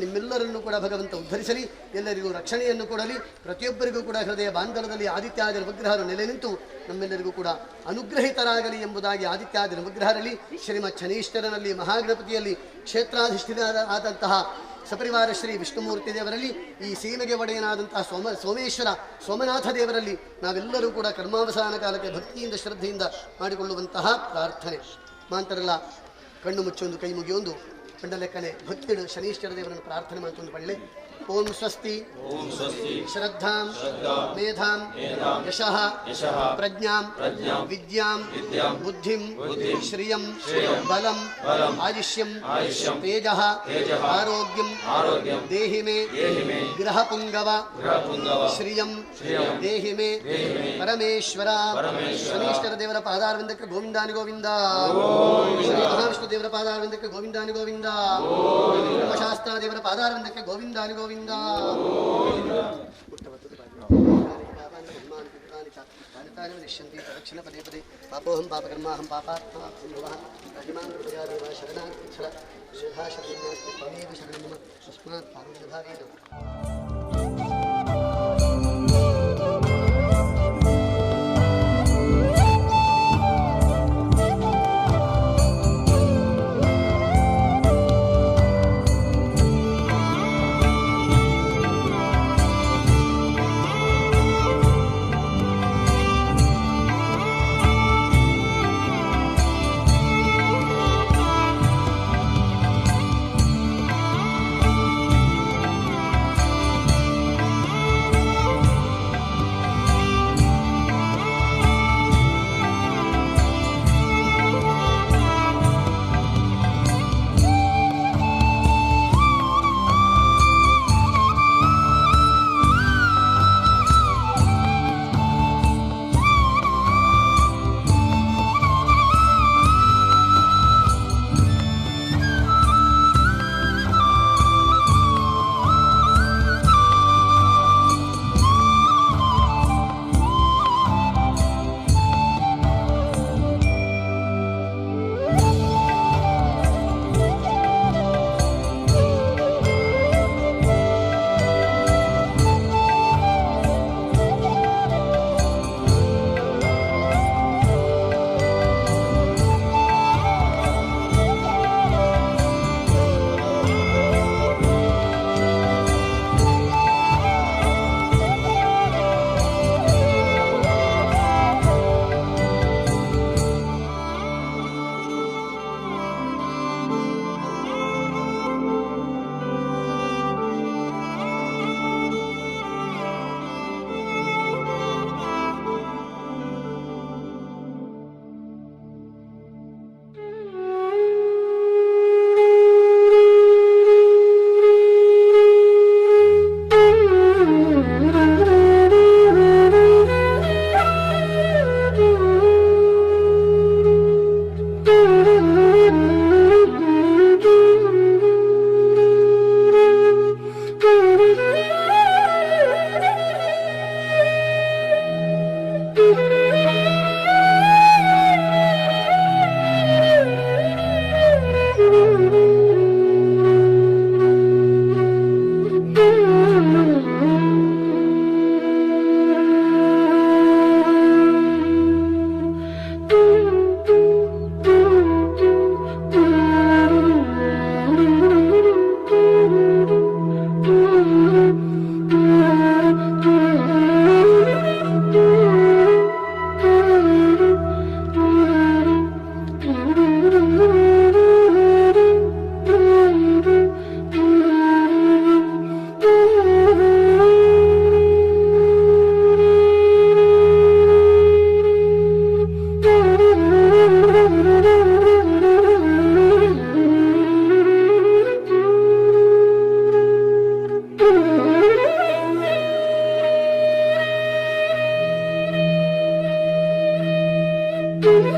ನಿಮ್ಮೆಲ್ಲರನ್ನು ಕೂಡ ಭಗವಂತ ಉದ್ಧರಿಸಲಿ, ಎಲ್ಲರಿಗೂ ರಕ್ಷಣೆಯನ್ನು ಕೊಡಲಿ. ಪ್ರತಿಯೊಬ್ಬರಿಗೂ ಕೂಡ ಹೃದಯ ಬಾಂಧವದಲ್ಲಿ ಆದಿತ್ಯಾದಿ ನವಗ್ರಹರು ನೆಲೆ ನಿಂತು ನಮ್ಮೆಲ್ಲರಿಗೂ ಕೂಡ ಅನುಗ್ರಹಿತರಾಗಲಿ ಎಂಬುದಾಗಿ ಆದಿತ್ಯಾದಿ ನವಗ್ರಹರಲ್ಲಿ ಶ್ರೀಮತ್ ಶನೀಶ್ವರನಲ್ಲಿ ಮಹಾಗಣಪತಿಯಲ್ಲಿ ಕ್ಷೇತ್ರಾಧಿಷ್ಠಿತ ಆದಂತಹ ಸಪರಿವಾರ ಶ್ರೀ ವಿಷ್ಣುಮೂರ್ತಿ ದೇವರಲ್ಲಿ, ಈ ಸೀಮೆಗೆ ಒಡೆಯನಾದಂತಹ ಸೋಮೇಶ್ವರ ಸೋಮನಾಥ ದೇವರಲ್ಲಿ ನಾವೆಲ್ಲರೂ ಕೂಡ ಕರ್ಮಾವಸಾನ ಕಾಲಕ್ಕೆ ಭಕ್ತಿಯಿಂದ ಶ್ರದ್ಧೆಯಿಂದ ಮಾಡಿಕೊಳ್ಳುವಂತಹ ಪ್ರಾರ್ಥನೆ. ಮಾಂತರೆಲ್ಲ ಕಣ್ಣು ಮುಚ್ಚೊಂದು, ಕೈ ಮುಗಿಯೊಂದು, ಕಂಡಲೆಕ್ಕನೆ ಭಕ್ತಿಡು ಶನೀಶ್ವರ ದೇವರನ್ನು ಪ್ರಾರ್ಥನೆ ಮಾಡ್ಕೊಂಡು ಬಳ್ಳೆ. ಓಂ ಸ್ವಸ್ತಿ ಶ್ರದ್ಧಾಂ ಮೇಧಾಂ ಯಶಃ ಪ್ರಜ್ಞಾಂ ವಿದ್ಯಾಂ ಬುದ್ಧಿಂ ಶ್ರಿಯಂ ಬಲಂ ಆಯುಷ್ಯಂ ತೇಜಃ ಆರೋಗ್ಯಂ ದೇಹಿ ಮೇ ಗ್ರಹ ಪುಂಗವ ಶ್ರಿಯಂ ದೇಹಿ ಮೇ ಪರಮೇಶ್ವರ. ಶನೀಶ್ವರ ದೇವರ ಪಾದಾರವಿಂದಕ್ಕೆ ಗೋವಿಂದಾನಿ ಗೋವಿಂದ, ಶ್ರೀ ಮಹಾವಿಷ್ಣು ದೇವರ ಪಾದಾರವಿಂದಕ್ಕೆ ಗೋವಿಂದಾನಿ ಗೋವಿಂದ, ಧರ್ಮಶಾಸ್ತ್ರ ದೇವರ ಪಾದಾರವಿಂದಕ್ಕೆ ಗೋವಿಂದಾನಿ ಗೋವಿಂದ. ದಕ್ಷಿಣ ಪದೇ ಪದೇ ಪಾಪೋಹಂ ಪಾಪಕರ್ಮಾಹಂ ಪಾಪಾತ್ಮ ಶರಣಾಕ್ಷರ ಶರಣ ತಸ್ಮಾತ್ ಪಾರ್ವತಿ ಶರಣಯ್ಯಪ್ಪ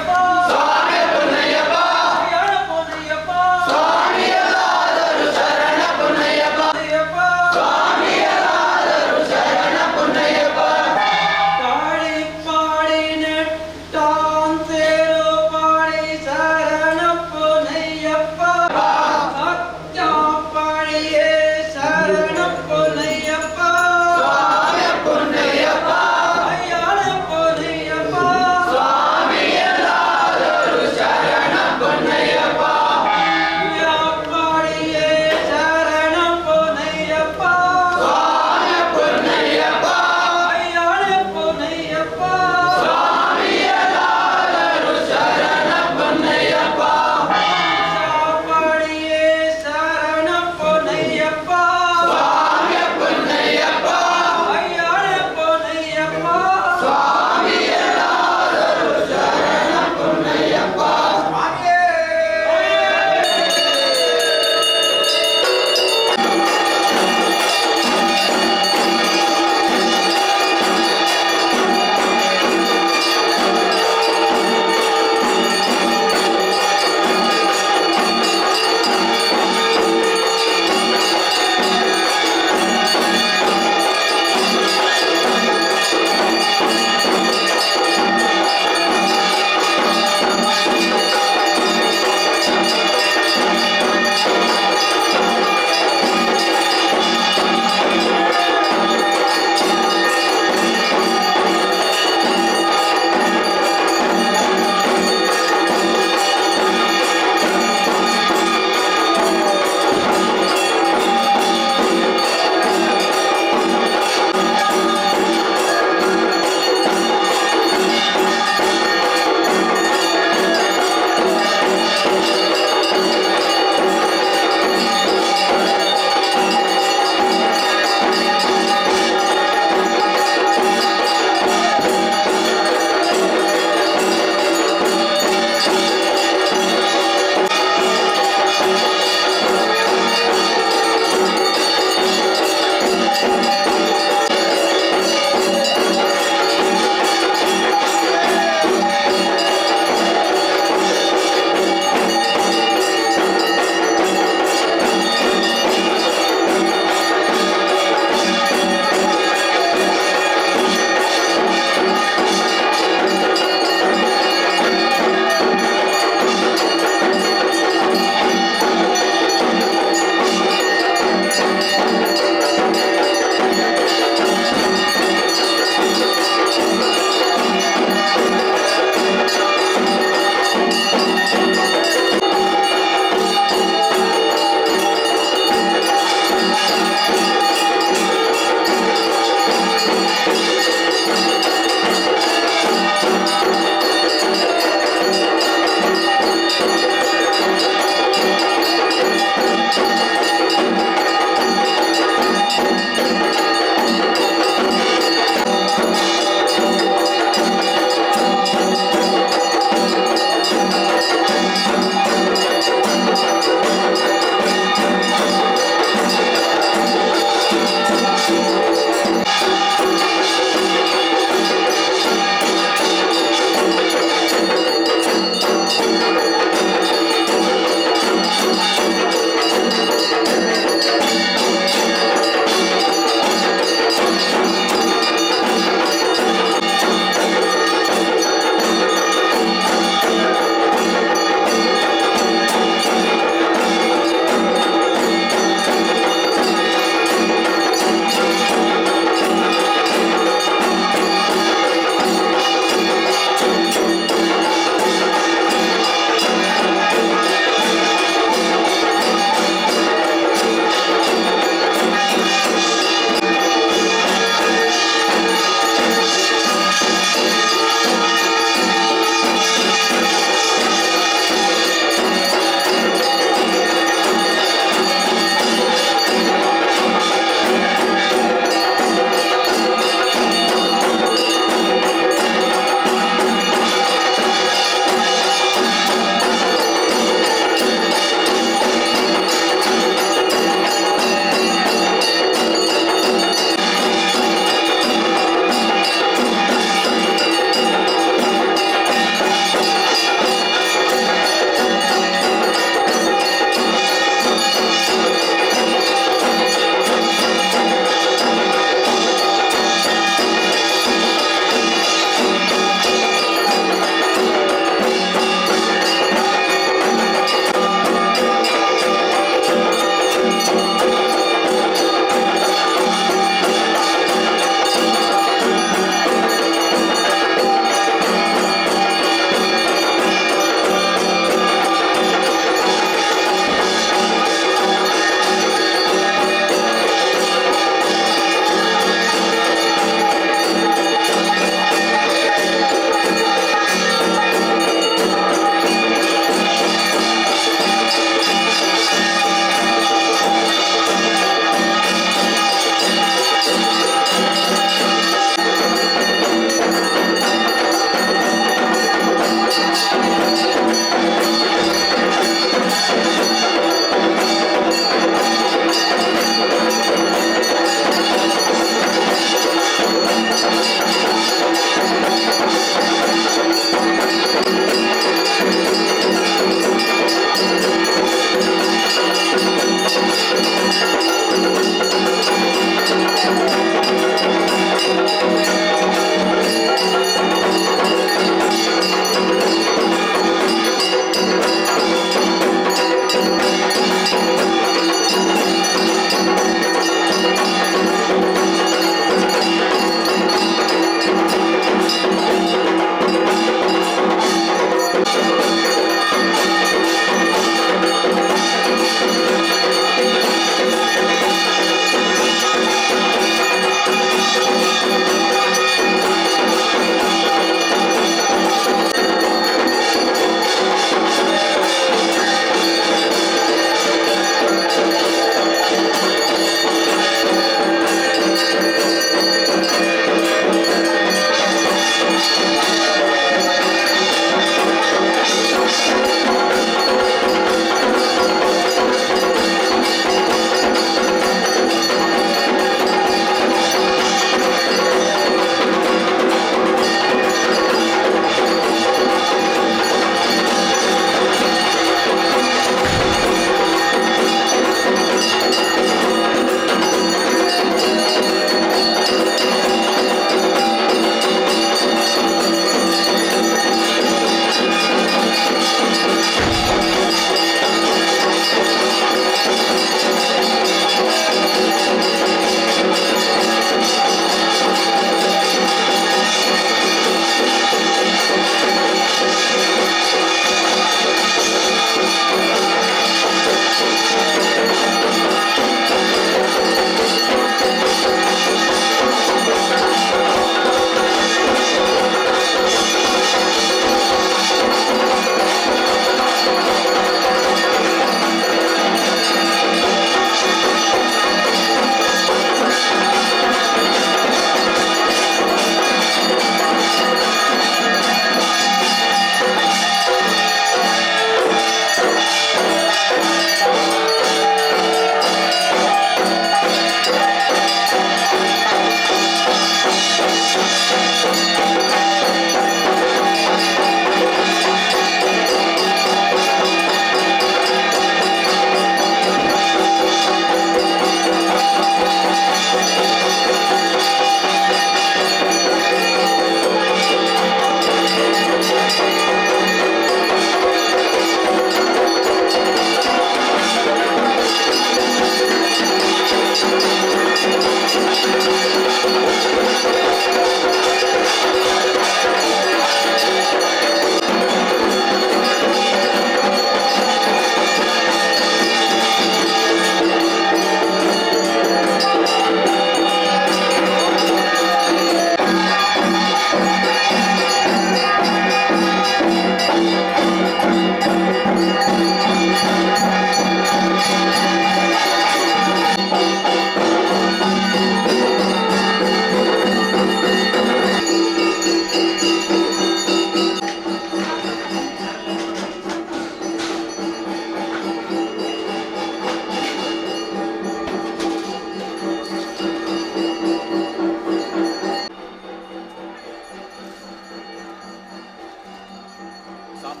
Thank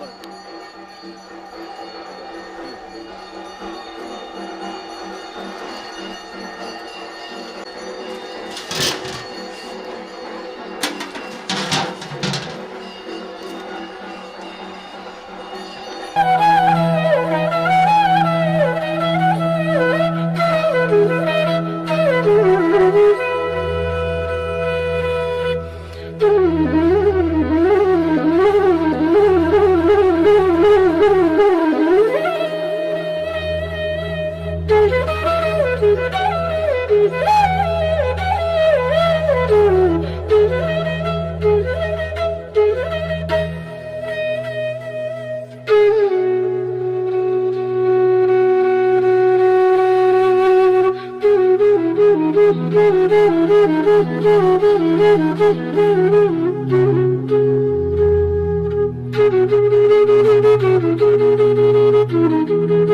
you.